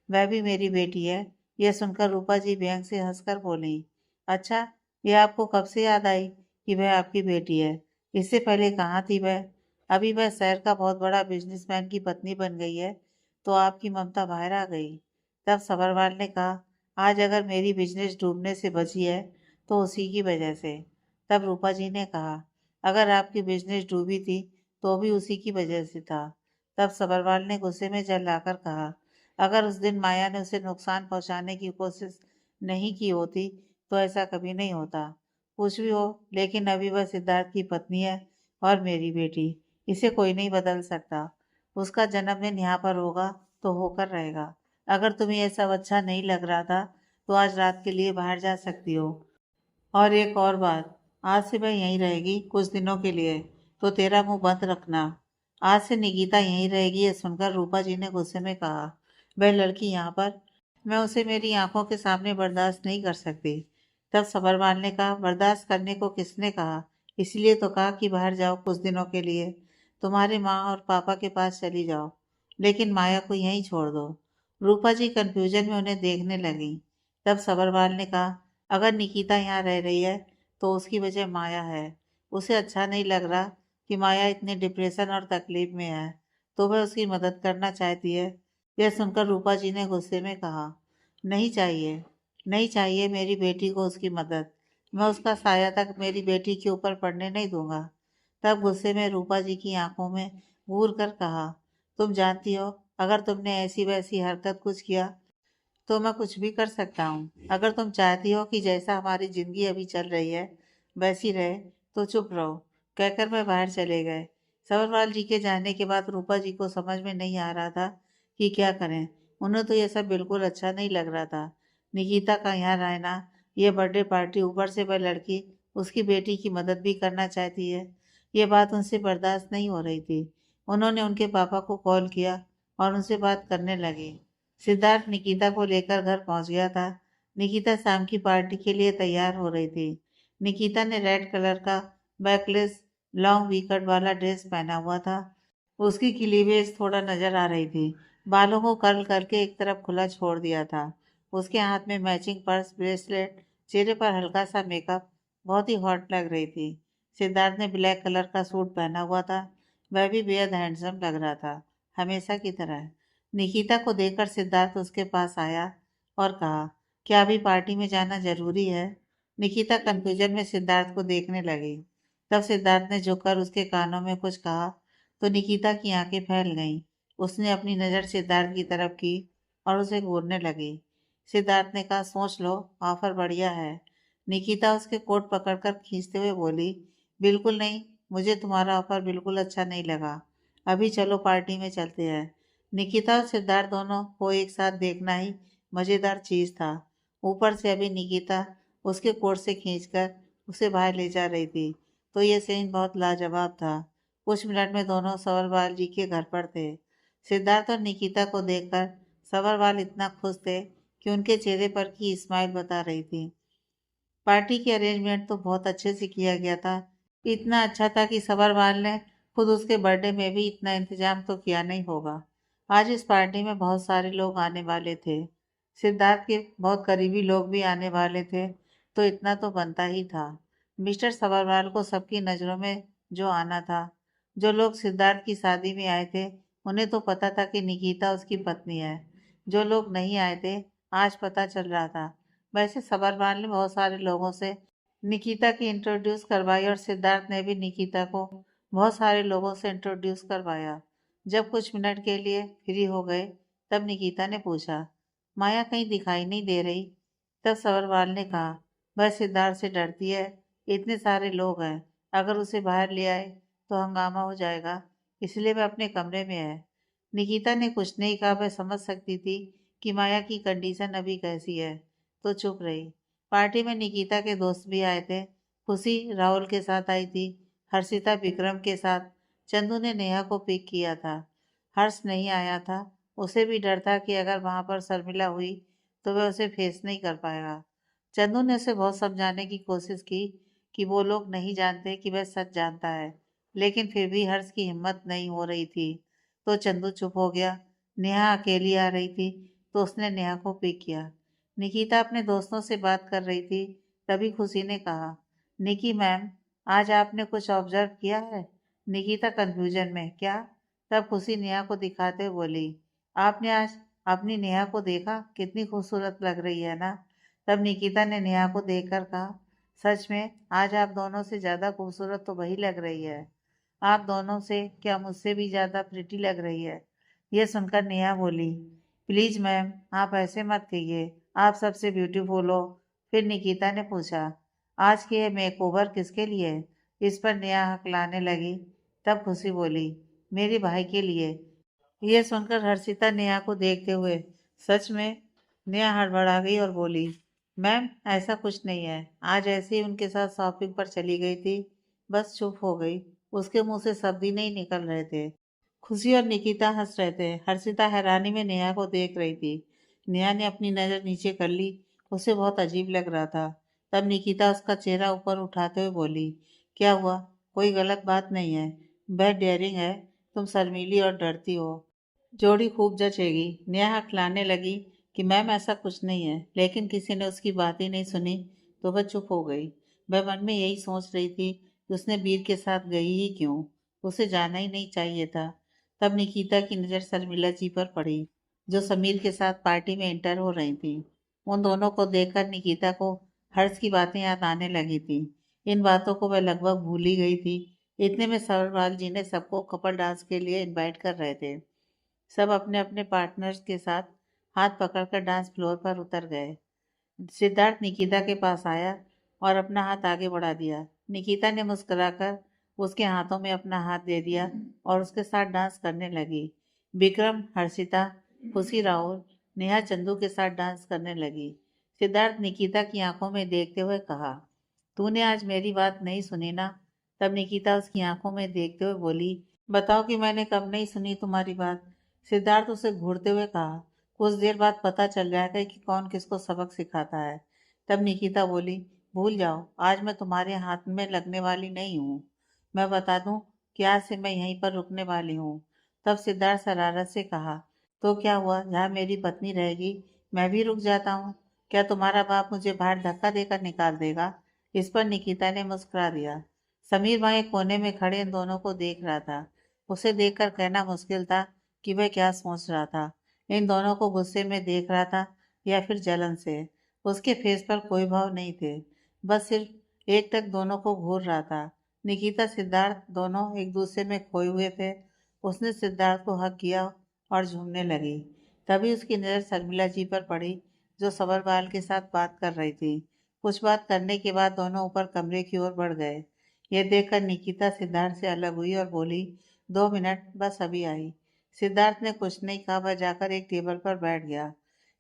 वह भी मेरी बेटी है। यह सुनकर रूपा जी व्यंग से हंसकर बोली, अच्छा, ये आपको कब से याद आई कि वह आपकी बेटी है? इससे पहले कहाँ थी वह? अभी वह शहर का बहुत बड़ा बिजनेसमैन की पत्नी बन गई है तो आपकी ममता बाहर आ गई। तब सबरवाल ने कहा, आज अगर मेरी बिजनेस डूबने से बची है तो उसी की वजह से। तब रूपा जी ने कहा, अगर आपकी बिजनेस डूबी थी तो भी उसी की वजह से था। तब सबरवाल ने गुस्से में चिल्लाकर कहा, अगर उस दिन माया ने उसे नुकसान पहुंचाने की कोशिश नहीं की होती तो ऐसा कभी नहीं होता। कुछ भी हो, लेकिन अभी वह सिद्धार्थ की पत्नी है और मेरी बेटी। इसे कोई नहीं बदल सकता। उसका जन्मदिन यहाँ पर होगा तो होकर रहेगा। अगर तुम्हें यह सब अच्छा नहीं लग रहा था तो आज रात के लिए बाहर जा सकती हो। और एक और बात, आज से वह यहीं रहेगी कुछ दिनों के लिए, तो तेरा मुंह बंद रखना। आज से निकिता यहीं रहेगी। यह सुनकर रूपा जी ने गुस्से में कहा, वह लड़की यहाँ पर, मैं उसे मेरी आंखों के सामने बर्दाश्त नहीं कर सकती। तब सबरवाल ने कहा, बर्दाश्त करने को किसने कहा? इसलिए तो कहा कि बाहर जाओ कुछ दिनों के लिए, तुम्हारे माँ और पापा के पास चली जाओ, लेकिन माया को यहीं छोड़ दो। रूपा जी कंफ्यूजन में उन्हें देखने लगी। तब सबरवाल ने कहा, अगर निकिता यहाँ रह रही है तो उसकी वजह माया है। उसे अच्छा नहीं लग रहा कि माया इतने डिप्रेशन और तकलीफ में है, तो वह उसकी मदद करना चाहती है। यह सुनकर रूपा जी ने गुस्से में कहा, नहीं चाहिए, नहीं चाहिए मेरी बेटी को उसकी मदद। मैं उसका साया तक मेरी बेटी के ऊपर पड़ने नहीं दूंगा। तब गुस्से में रूपा जी की आंखों में घूर कर कहा, तुम जानती हो, अगर तुमने ऐसी वैसी हरकत कुछ किया तो मैं कुछ भी कर सकता हूँ। अगर तुम चाहती हो कि जैसा हमारी जिंदगी अभी चल रही है वैसी रहे तो चुप रहो, कहकर वह बाहर चले गए। सबरवाल जी के जाने के बाद रूपा जी को समझ में नहीं आ रहा था कि क्या करें। उन्हें तो यह सब बिल्कुल अच्छा नहीं लग रहा था। निकिता का यहाँ रहना, यह बर्थडे पार्टी, ऊपर से वह लड़की उसकी बेटी की मदद भी करना चाहती है, ये बात उनसे बर्दाश्त नहीं हो रही थी। उन्होंने उनके पापा को कॉल किया और उनसे बात करने लगे। सिद्धार्थ निकिता को लेकर घर पहुंच गया था। निकिता शाम की पार्टी के लिए तैयार हो रही थी। निकिता ने रेड कलर का बैकलेस लॉन्ग वी कट वाला ड्रेस पहना हुआ था। उसकी क्लीवेज थोड़ा नजर आ रही थी। बालों को कर्ल करके एक तरफ खुला छोड़ दिया था। उसके हाथ में मैचिंग पर्स ब्रेसलेट, चेहरे पर हल्का सा मेकअप, बहुत ही हॉट लग रही थी। सिद्धार्थ ने ब्लैक कलर का सूट पहना हुआ था। वह भी बेहद हैंडसम लग रहा था, हमेशा की तरह। निकिता को देखकर सिद्धार्थ उसके पास आया और कहा, क्या अभी पार्टी में जाना जरूरी है? निकिता कंफ्यूजन में सिद्धार्थ को देखने लगी। तब सिद्धार्थ ने झुककर उसके कानों में कुछ कहा तो निकिता की आंखें फैल गईं। उसने अपनी नज़र सिद्धार्थ की तरफ की और उसे घूरने लगी। सिद्धार्थ ने कहा, सोच लो, ऑफर बढ़िया है। निकिता उसके कोट पकड़कर खींचते हुए बोली, बिल्कुल नहीं, मुझे तुम्हारा ऑफर बिल्कुल अच्छा नहीं लगा। अभी चलो पार्टी में चलते हैं। निकिता और सिद्धार्थ दोनों को एक साथ देखना ही मज़ेदार चीज़ था। ऊपर से अभी निकिता उसके कोट से खींचकर उसे बाहर ले जा रही थी, तो ये सीन बहुत लाजवाब था। कुछ मिनट में दोनों सवरवाल जी के घर पर थे। सिद्धार्थ और निकिता को देखकर सवरवाल इतना खुश थे कि उनके चेहरे पर की स्माइल बता रही थी। पार्टी की अरेंजमेंट तो बहुत अच्छे से किया गया था। इतना अच्छा था कि सवरवाल ने खुद उसके बर्थडे में भी इतना इंतजाम तो किया नहीं होगा। आज इस पार्टी में बहुत सारे लोग आने वाले थे। सिद्धार्थ के बहुत करीबी लोग भी आने वाले थे, तो इतना तो बनता ही था। मिस्टर सवरवाल को सबकी नज़रों में जो आना था। जो लोग सिद्धार्थ की शादी में आए थे, उन्हें तो पता था कि निकिता उसकी पत्नी है। जो लोग नहीं आए थे, आज पता चल रहा था। वैसे सवरवाल ने बहुत सारे लोगों से निकिता की इंट्रोड्यूस करवाई और सिद्धार्थ ने भी निकिता को बहुत सारे लोगों से इंट्रोड्यूस करवाया। जब कुछ मिनट के लिए फ्री हो गए, तब निकिता ने पूछा, माया कहीं दिखाई नहीं दे रही? तब सवरवाल ने कहा, वह सिद्धार्थ से डरती है। इतने सारे लोग हैं, अगर उसे बाहर ले आए तो हंगामा हो जाएगा, इसलिए वह अपने कमरे में है। निकिता ने कुछ नहीं कहा। वह समझ सकती थी कि माया की कंडीशन अभी कैसी है, तो चुप रही। पार्टी में निकिता के दोस्त भी आए थे। खुशी राहुल के साथ आई थी, हर्षिता विक्रम के साथ। चंदू ने नेहा को पिक किया था। हर्ष नहीं आया था। उसे भी डर था कि अगर वहां पर शर्मिला हुई तो वह उसे फेस नहीं कर पाएगा। चंदू ने उसे बहुत समझाने की कोशिश की कि वो लोग नहीं जानते कि वह सच जानता है, लेकिन फिर भी हर्ष की हिम्मत नहीं हो रही थी, तो चंदू चुप हो गया। नेहा अकेली आ रही थी, तो उसने नेहा को पिक किया। निकिता अपने दोस्तों से बात कर रही थी, तभी खुशी ने कहा, निकी मैम, आज आपने कुछ ऑब्जर्व किया है? निकिता कंफ्यूजन में, क्या? तब खुशी नेहा को दिखाते हुए बोली, आपने आज अपनी नेहा को देखा? कितनी खूबसूरत लग रही है ना? तब निकिता ने नेहा को देखकर कहा, सच में आज आप दोनों से ज़्यादा खूबसूरत तो वही लग रही है। आप दोनों से क्या मुझसे भी ज़्यादा प्रिटी लग रही है। यह सुनकर नेहा बोली, प्लीज़ मैम, आप ऐसे मत कहिए, आप सबसे ब्यूटीफुल हो। फिर निकिता ने पूछा, आज के ये मेकओवर किसके लिए? इस पर नेहा हकलाने लगी। तब खुशी बोली, मेरे भाई के लिए। यह सुनकर हर्षिता नेहा को देखते हुए, सच में? नेहा हड़बड़ा गई और बोली, मैम ऐसा कुछ नहीं है, आज ऐसे ही उनके साथ शॉपिंग पर चली गई थी, बस चुप हो गई। उसके मुंह से शब्द ही नहीं निकल रहे थे। खुशी और निकिता हंस रहे थे। हर्षिता हैरानी में नेहा को देख रही थी। नेहा ने अपनी नज़र नीचे कर ली। उसे बहुत अजीब लग रहा था। तब निकिता उसका चेहरा ऊपर उठाते हुए बोली, क्या हुआ? कोई गलत बात नहीं है। वह डेयरिंग है, तुम शर्मीली और डरती हो। जोड़ी खूब जचेगी। नेहा खिलाने लगी कि मैम ऐसा कुछ नहीं है, लेकिन किसी ने उसकी बात ही नहीं सुनी, तो वह चुप हो गई। वह मन में यही सोच रही थी कि उसने वीर के साथ गई ही क्यों, उसे जाना ही नहीं चाहिए था। तब निकिता की नज़र शर्मिला जी पर पड़ी, जो समीर के साथ पार्टी में एंटर हो रही थी। उन दोनों को देखकर निकिता को हर्ष की बातें याद आने लगी थी। इन बातों को वह लगभग भूल ही गई थी। इतने में सवरवाल जी ने सबको कपल डांस के लिए इनवाइट कर रहे थे। सब अपने अपने पार्टनर्स के साथ हाथ पकड़कर डांस फ्लोर पर उतर गए। सिद्धार्थ निकिता के पास आया और अपना हाथ आगे बढ़ा दिया। निकिता ने मुस्कुराकर उसके हाथों में अपना हाथ दे दिया और उसके साथ डांस करने लगी। विक्रम, हर्षिता, खुशी, राहुल, नेहा चंदू के साथ डांस करने लगी। सिद्धार्थ निकिता की आंखों में देखते हुए कहा, तूने आज मेरी बात नहीं सुनी ना? तब निकिता उसकी आंखों में देखते हुए बोली, बताओ कि मैंने कब नहीं सुनी तुम्हारी बात? सिद्धार्थ उसे घूरते हुए कहा, कुछ देर बाद पता चल जाएगा कि कौन किसको सबक सिखाता है। तब निकिता बोली, भूल जाओ, आज मैं तुम्हारे हाथ में लगने वाली नहीं हूँ। मैं बता दूं कि आज से मैं यहीं पर रुकने वाली हूँ। तब सिद्धार्थ शरारत से कहा, तो क्या हुआ, जहाँ मेरी पत्नी रहेगी मैं भी रुक जाता हूँ। क्या तुम्हारा बाप मुझे बाहर धक्का देकर निकाल देगा? इस पर निकिता ने मुस्कुरा दिया। समीर वहीं कोने में खड़े इन दोनों को देख रहा था। उसे देखकर कहना मुश्किल था कि वह क्या सोच रहा था। इन दोनों को गुस्से में देख रहा था या फिर जलन से। उसके फेस पर कोई भाव नहीं थे, बस सिर्फ एक टक दोनों को घूर रहा था। निकिता सिद्धार्थ दोनों एक दूसरे में खोए हुए थे। उसने सिद्धार्थ को हक किया और झूमने लगी। तभी उसकी नज़र शर्मिला जी पर पड़ी, जो सबरवाल के साथ बात कर रही थी। कुछ बात करने के बाद दोनों ऊपर कमरे की ओर बढ़ गए। यह देखकर निकिता सिद्धार्थ से अलग हुई और बोली, 2 मिनट, बस अभी आई। सिद्धार्थ ने कुछ नहीं कहा, वह जाकर एक टेबल पर बैठ गया।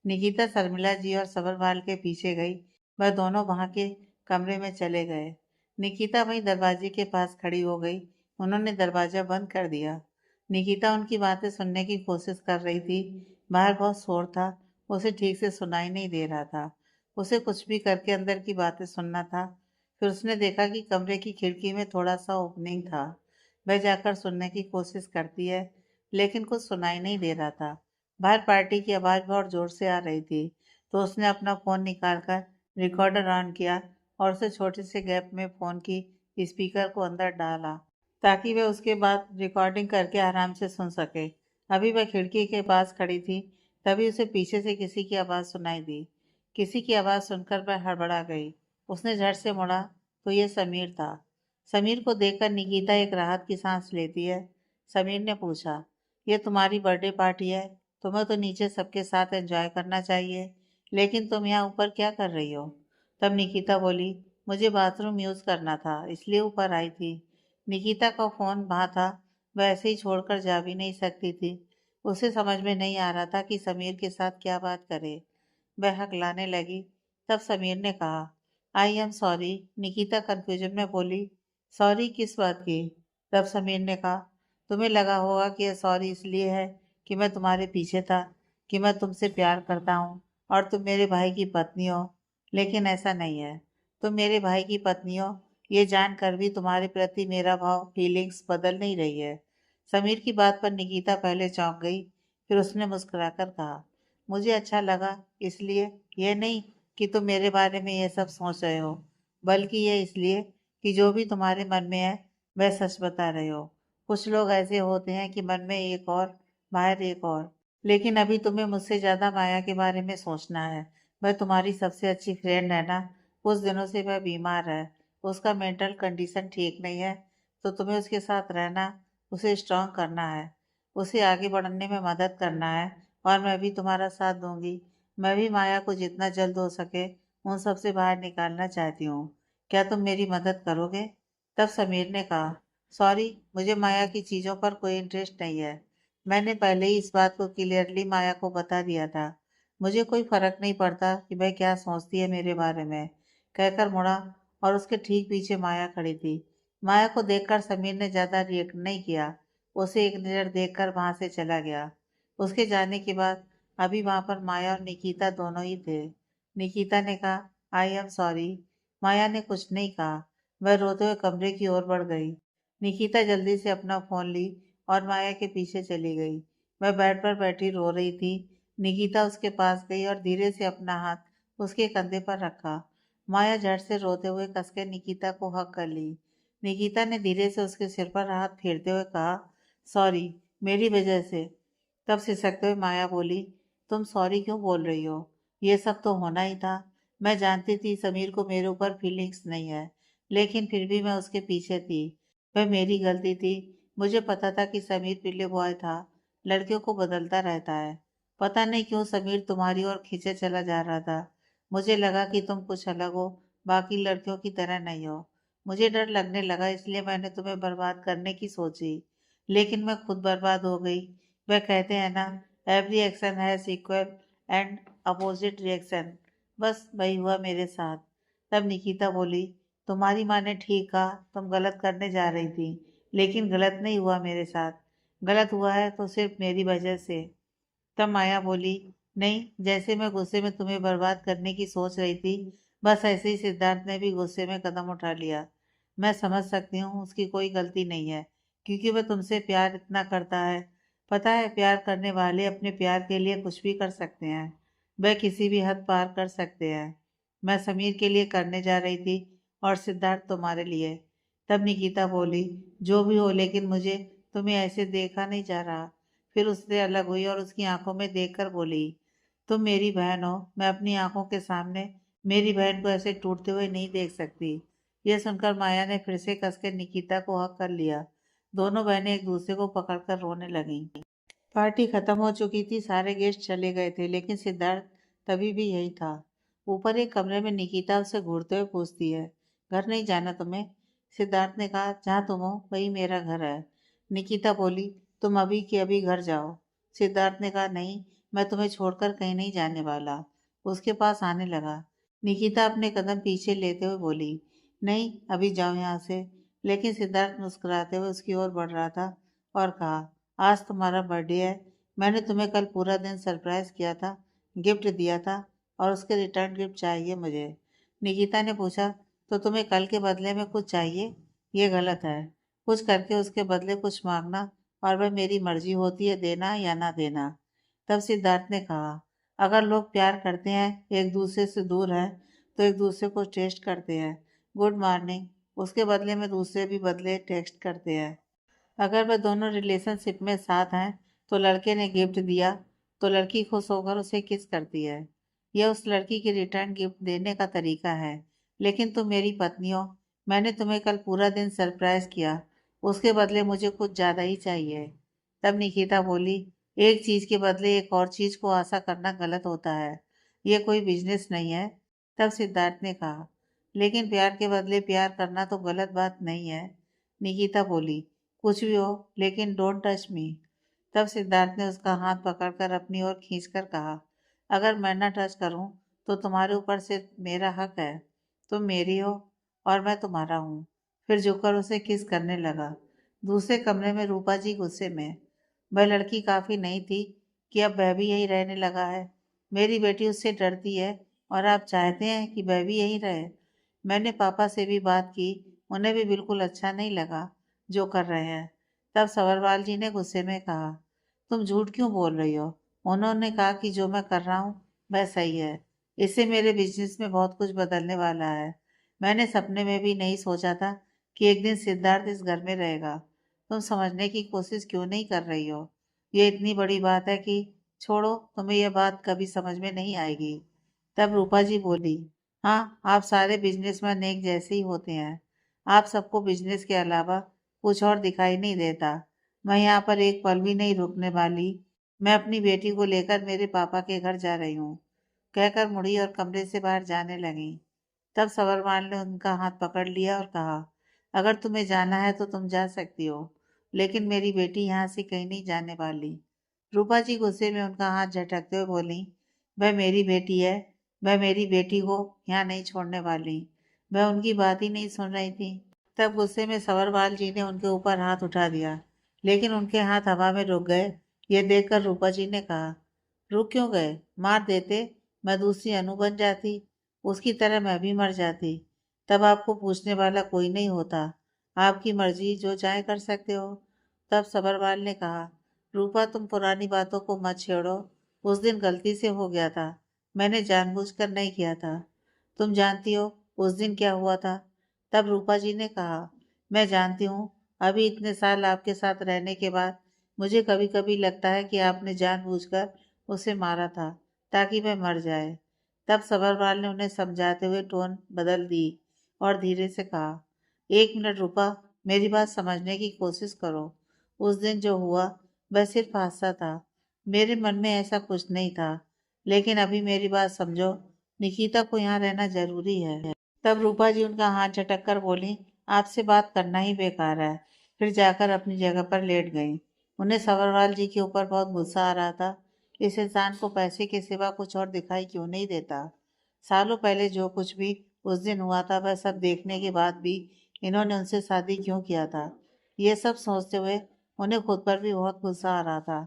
निकिता शर्मिला जी और सबरवाल के पीछे गई। वह दोनों वहां के कमरे में चले गए। निकिता वहीं दरवाजे के पास खड़ी हो गई। उन्होंने दरवाजा बंद कर दिया। निकिता उनकी बातें सुनने की कोशिश कर रही थी। बाहर बहुत शोर था, उसे ठीक से सुनाई नहीं दे रहा था। उसे कुछ भी करके अंदर की बातें सुनना था। फिर उसने देखा कि कमरे की खिड़की में थोड़ा सा ओपनिंग था। वह जाकर सुनने की कोशिश करती है, लेकिन कुछ सुनाई नहीं दे रहा था। बाहर पार्टी की आवाज़ बहुत जोर से आ रही थी, तो उसने अपना फ़ोन निकालकर रिकॉर्डर ऑन किया और उसे छोटे से गैप में फ़ोन की स्पीकर को अंदर डाला, ताकि वह उसके बाद रिकॉर्डिंग करके आराम से सुन सके। अभी वह खिड़की के पास खड़ी थी, तभी उसे पीछे से किसी की आवाज़ सुनाई दी। किसी की आवाज़ सुनकर वह हड़बड़ा गई। उसने झट से मुड़ा तो ये समीर था। समीर को देखकर निकिता एक राहत की सांस लेती है। समीर ने पूछा, ये तुम्हारी बर्थडे पार्टी है, तुम्हें तो नीचे सबके साथ एंजॉय करना चाहिए, लेकिन तुम यहाँ ऊपर क्या कर रही हो? तब निकिता बोली, मुझे बाथरूम यूज़ करना था, इसलिए ऊपर आई थी। निकिता का फ़ोन वहाँ था, वह ऐसे ही छोड़कर जा भी नहीं सकती थी। उसे समझ में नहीं आ रहा था कि समीर के साथ क्या बात करे। वह हकलाने लगी। तब समीर ने कहा, I am sorry. Nikita confusion में बोली, सॉरी किस बात की? तब समीर ने कहा, तुम्हें लगा होगा कि यह सॉरी इसलिए है कि मैं तुम्हारे पीछे था, कि मैं तुमसे प्यार करता हूँ और तुम मेरे भाई की पत्नी हो। लेकिन ऐसा नहीं है। तुम मेरे भाई की पत्नी हो, ये जानकर भी तुम्हारे प्रति मेरा भाव, फीलिंग्स बदल नहीं रही है। समीर की बात पर निकिता पहले चौंक गई, फिर उसने मुस्कुराकर कहा, मुझे अच्छा लगा, इसलिए, यह नहीं कि तुम मेरे बारे में ये सब सोच रहे हो, बल्कि ये इसलिए कि जो भी तुम्हारे मन में है वह सच बता रहे हो। कुछ लोग ऐसे होते हैं कि मन में एक और, बाहर एक और। लेकिन अभी तुम्हें मुझसे ज़्यादा माया के बारे में सोचना है। वह तुम्हारी सबसे अच्छी फ्रेंड है ना। कुछ दिनों से वह बीमार है, उसका मेंटल कंडीशन ठीक नहीं है, तो तुम्हें उसके साथ रहना, उसे स्ट्रांग करना है, उसे आगे बढ़ने में मदद करना है। और मैं भी तुम्हारा साथ दूंगी। मैं भी माया को जितना जल्द हो सके उन सब से बाहर निकालना चाहती हूँ। क्या तुम मेरी मदद करोगे? तब समीर ने कहा, सॉरी, मुझे माया की चीज़ों पर कोई इंटरेस्ट नहीं है। मैंने पहले ही इस बात को क्लियरली माया को बता दिया था। मुझे कोई फर्क नहीं पड़ता कि वह क्या सोचती है मेरे बारे में। कहकर मुड़ा और उसके ठीक पीछे माया खड़ी थी। माया को देखकर समीर ने ज़्यादा रिएक्ट नहीं किया। उसे एक नज़र देखकर वहां से चला गया। उसके जाने के बाद अभी वहां पर माया और निकिता दोनों ही थे। निकिता ने कहा, आई एम सॉरी। माया ने कुछ नहीं कहा, वह रोते हुए कमरे की ओर बढ़ गई। निकिता जल्दी से अपना फोन ली और माया के पीछे चली गई। वह बेड पर बैठी रो रही थी। निकिता उसके पास गई और धीरे से अपना हाथ उसके कंधे पर रखा। माया झट से रोते हुए कसके निकिता को हक कर ली। निकिता ने धीरे से उसके सिर पर हाथ फेरते हुए कहा, सॉरी, मेरी वजह से। तब सिसकते हुए माया बोली, तुम सॉरी क्यों बोल रही हो? ये सब तो होना ही था। मैं जानती थी समीर को मेरे ऊपर फीलिंग्स नहीं है, लेकिन फिर भी मैं उसके पीछे थी। वह मेरी गलती थी। मुझे पता था कि समीर पिल्ले बॉय था, लड़कियों को बदलता रहता है। पता नहीं क्यों समीर तुम्हारी ओर खींचे चला जा रहा था। मुझे लगा कि तुम कुछ अलग हो, बाकी लड़कियों की तरह नहीं हो। मुझे डर लगने लगा, इसलिए मैंने तुम्हें बर्बाद करने की सोची, लेकिन मैं खुद बर्बाद हो गई। वह कहते हैं ना, every action has equal and opposite reaction. बस वही हुआ मेरे साथ। तब निकिता बोली, तुम्हारी माँ ने ठीक कहा, तुम गलत करने जा रही थी, लेकिन गलत नहीं हुआ मेरे साथ। गलत हुआ है तो सिर्फ मेरी वजह से। तब माया बोली, नहीं, जैसे मैं गुस्से में तुम्हें बर्बाद करने की सोच रही थी, बस ऐसे ही सिद्धार्थ ने भी गुस्से में कदम उठा लिया। मैं समझ सकती हूँ उसकी कोई गलती नहीं है, क्योंकि वह तुमसे प्यार इतना करता है। पता है, प्यार करने वाले अपने प्यार के लिए कुछ भी कर सकते हैं। वह किसी भी हद पार कर सकते हैं। मैं समीर के लिए करने जा रही थी और सिद्धार्थ तुम्हारे लिए। तब निकिता बोली, जो भी हो, लेकिन मुझे तुम्हें ऐसे देखा नहीं जा रहा। फिर उससे अलग हुई और उसकी आंखों में देखकर बोली, तुम मेरी बहन हो, मैं अपनी आंखों के सामने मेरी बहन को ऐसे टूटते हुए नहीं देख सकती। यह सुनकर माया ने फिर से कसकर निकिता को हक कर लिया। दोनों बहनें एक दूसरे को पकड़कर रोने लगीं। पार्टी खत्म हो चुकी थी, सारे गेस्ट चले गए थे, लेकिन सिद्धार्थ तभी भी यही था। ऊपर एक कमरे में निकिता उसे घूरते हुए पूछती है, घर नहीं जाना तुम्हें? सिद्धार्थ ने कहा, जहाँ तुम हो वही मेरा घर है। निकिता बोली, तुम अभी के अभी घर जाओ। सिद्धार्थ ने कहा, नहीं, मैं तुम्हें छोड़कर कहीं नहीं जाने वाला। उसके पास आने लगा। निकिता अपने कदम पीछे लेते हुए बोली, नहीं, अभी जाओ यहाँ से। लेकिन सिद्धार्थ मुस्कुराते हुए उसकी ओर बढ़ रहा था और कहा, आज तुम्हारा बर्थडे है। मैंने तुम्हें कल पूरा दिन सरप्राइज किया था, गिफ्ट दिया था, और उसके रिटर्न गिफ्ट चाहिए मुझे। निकिता ने पूछा, तो तुम्हें कल के बदले में कुछ चाहिए? ये गलत है। कुछ करके उसके बदले कुछ मांगना, और वह मेरी मर्जी होती है देना या ना देना। तब सिद्धार्थ ने कहा, अगर लोग प्यार करते हैं, एक दूसरे से दूर हैं, तो एक दूसरे को टेस्ट करते हैं। गुड मॉर्निंग, उसके बदले में दूसरे भी बदले टेक्स्ट करते हैं। अगर वह दोनों रिलेशनशिप में साथ हैं, तो लड़के ने गिफ्ट दिया तो लड़की खुश होकर उसे किस करती है। यह उस लड़की की रिटर्न गिफ्ट देने का तरीका है। लेकिन तुम मेरी पत्नी हो। मैंने तुम्हें कल पूरा दिन सरप्राइज किया, उसके बदले मुझे कुछ ज़्यादा ही चाहिए। तब निकिता बोली, एक चीज़ के बदले एक और चीज़ को आशा करना गलत होता है। यह कोई बिजनेस नहीं है। तब सिद्धार्थ ने कहा, लेकिन प्यार के बदले प्यार करना तो गलत बात नहीं है। निकिता बोली, कुछ भी हो, लेकिन डोंट टच मी। तब सिद्धार्थ ने उसका हाथ पकड़कर अपनी ओर खींचकर कहा, अगर मैं न टच करूं, तो तुम्हारे ऊपर से मेरा हक है। तुम मेरी हो और मैं तुम्हारा हूँ। फिर झुककर उसे किस करने लगा। दूसरे कमरे में रूपा जी गुस्से में। वह लड़की काफी नई थी कि अब वह भी यही रहने लगा है। मेरी बेटी उससे डरती है और आप चाहते हैं कि वह भी यही रहे। मैंने पापा से भी बात की, उन्हें भी बिल्कुल अच्छा नहीं लगा जो कर रहे हैं। तब सवरवाल जी ने गुस्से में कहा, तुम झूठ क्यों बोल रही हो? उन्होंने कहा कि जो मैं कर रहा हूँ वह सही है। इससे मेरे बिजनेस में बहुत कुछ बदलने वाला है। मैंने सपने में भी नहीं सोचा था कि एक दिन सिद्धार्थ इस घर में रहेगा। तुम समझने की कोशिश क्यों नहीं कर रही हो? ये इतनी बड़ी बात है कि छोड़ो, तुम्हें यह बात कभी समझ में नहीं आएगी। तब रूपा जी बोली, हाँ, आप सारे बिजनेसमैन एक जैसे ही होते हैं। आप सबको बिजनेस के अलावा कुछ और दिखाई नहीं देता। मैं यहाँ पर एक पल भी नहीं रुकने वाली। मैं अपनी बेटी को लेकर मेरे पापा के घर जा रही हूँ, कहकर मुड़ी और कमरे से बाहर जाने लगी। तब सवरवाल ने उनका हाथ पकड़ लिया और कहा, अगर तुम्हें जाना है तो तुम जा सकती हो, लेकिन मेरी बेटी यहाँ से कहीं नहीं जाने वाली। रूपा जी गुस्से में उनका हाथ झटकते हुए बोली, वह मेरी बेटी है। मैं मेरी बेटी को यहाँ नहीं छोड़ने वाली। वह उनकी बात ही नहीं सुन रही थी। तब गुस्से में सवरवाल जी ने उनके ऊपर हाथ उठा दिया, लेकिन उनके हाथ हवा में रुक गए। यह देखकर रूपा जी ने कहा, रुक क्यों गए? मार देते, मैं दूसरी अनु बन जाती, उसकी तरह मैं भी मर जाती। तब आपको पूछने वाला कोई नहीं होता। आपकी मर्जी, जो चाहे कर सकते हो। तब सबरवाल ने कहा, रूपा, तुम पुरानी बातों को मत छेड़ो। उस दिन गलती से हो गया था, मैंने जानबूझकर नहीं किया था। तुम जानती हो उस दिन क्या हुआ था? तब रूपा जी ने कहा, मैं जानती हूँ। अभी इतने साल आपके साथ रहने के बाद मुझे कभी कभी लगता है कि आपने जानबूझकर उसे मारा था ताकि वह मर जाए। तब सबरवाल ने उन्हें समझाते हुए टोन बदल दी और धीरे से कहा, एक मिनट रूपा, मेरी बात समझने की कोशिश करो। उस दिन जो हुआ वह सिर्फ हादसा था। मेरे मन में ऐसा कुछ नहीं था। लेकिन अभी मेरी बात समझो, निकिता को यहाँ रहना जरूरी है। तब रूपा जी उनका हाथ झटक कर बोली, आपसे बात करना ही बेकार है। फिर जाकर अपनी जगह पर लेट गई। उन्हें सवरवाल जी के ऊपर बहुत गुस्सा आ रहा था। इस इंसान को पैसे के सिवा कुछ और दिखाई क्यों नहीं देता? सालों पहले जो कुछ भी उस दिन हुआ था, वह सब देखने के बाद भी इन्होंने उनसे शादी क्यों किया था? ये सब सोचते हुए उन्हें खुद पर भी बहुत गुस्सा आ रहा था।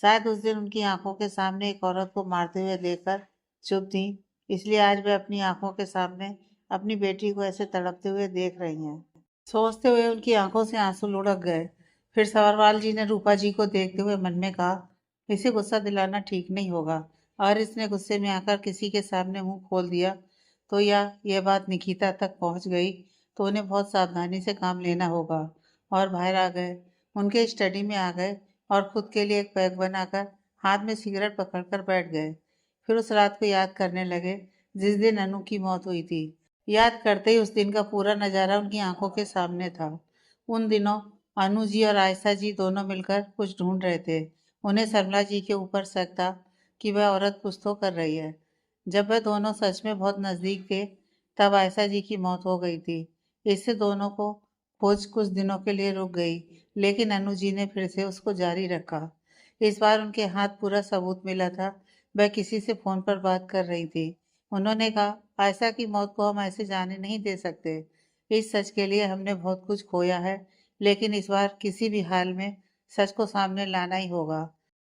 शायद उस दिन उनकी आंखों के सामने एक औरत को मारते हुए देखकर चुप थी, इसलिए आज वे अपनी आंखों के सामने अपनी बेटी को ऐसे तड़पते हुए देख रही हैं। सोचते हुए उनकी आंखों से आंसू लुढ़क गए। फिर सवरवाल जी ने रूपा जी को देखते हुए मन में कहा, इसे गुस्सा दिलाना ठीक नहीं होगा। और इसने गुस्से में आकर किसी के सामने मुंह खोल दिया तो या यह बात निकिता तक पहुंच गई तो उन्हें बहुत सावधानी से काम लेना होगा। और बाहर आ गए, उनके स्टडी में आ गए और खुद के लिए एक पैक बनाकर हाथ में सिगरेट पकड़कर बैठ गए। फिर उस रात को याद करने लगे जिस दिन अनु की मौत हुई थी। याद करते ही उस दिन का पूरा नज़ारा उनकी आंखों के सामने था। उन दिनों अनु जी और आयशा जी दोनों मिलकर कुछ ढूंढ रहे थे। उन्हें सरला जी के ऊपर शक था कि वह औरत कुछ तो कर रही है। जब वह दोनों सच में बहुत नज़दीक थे तब आयशा जी की मौत हो गई थी। इससे दोनों को खोज कुछ दिनों के लिए रुक गई, लेकिन अनु जी ने फिर से उसको जारी रखा। इस बार उनके हाथ पूरा सबूत मिला था। वह किसी से फोन पर बात कर रही थी। उन्होंने कहा, आयशा की मौत को हम ऐसे जाने नहीं दे सकते। इस सच के लिए हमने बहुत कुछ खोया है, लेकिन इस बार किसी भी हाल में सच को सामने लाना ही होगा।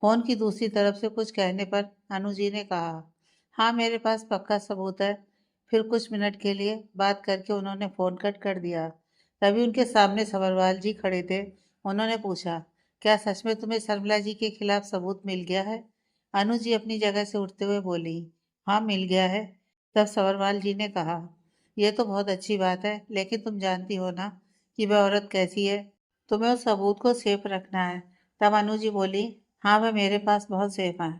फोन की दूसरी तरफ से कुछ कहने पर अनु जी ने कहा, हाँ मेरे पास पक्का सबूत है। फिर कुछ मिनट के लिए बात करके उन्होंने फोन कट कर दिया। तभी उनके सामने सबरवाल जी खड़े थे। उन्होंने पूछा, क्या सच में तुम्हें शर्मिला जी के खिलाफ सबूत मिल गया है? अनु जी अपनी जगह से उठते हुए बोली, हाँ मिल गया है। तब सबरवाल जी ने कहा, यह तो बहुत अच्छी बात है, लेकिन तुम जानती हो ना कि वह औरत कैसी है। तुम्हें उस सबूत को सेफ रखना है। तब अनु जी बोली, हाँ वह मेरे पास बहुत सेफ है।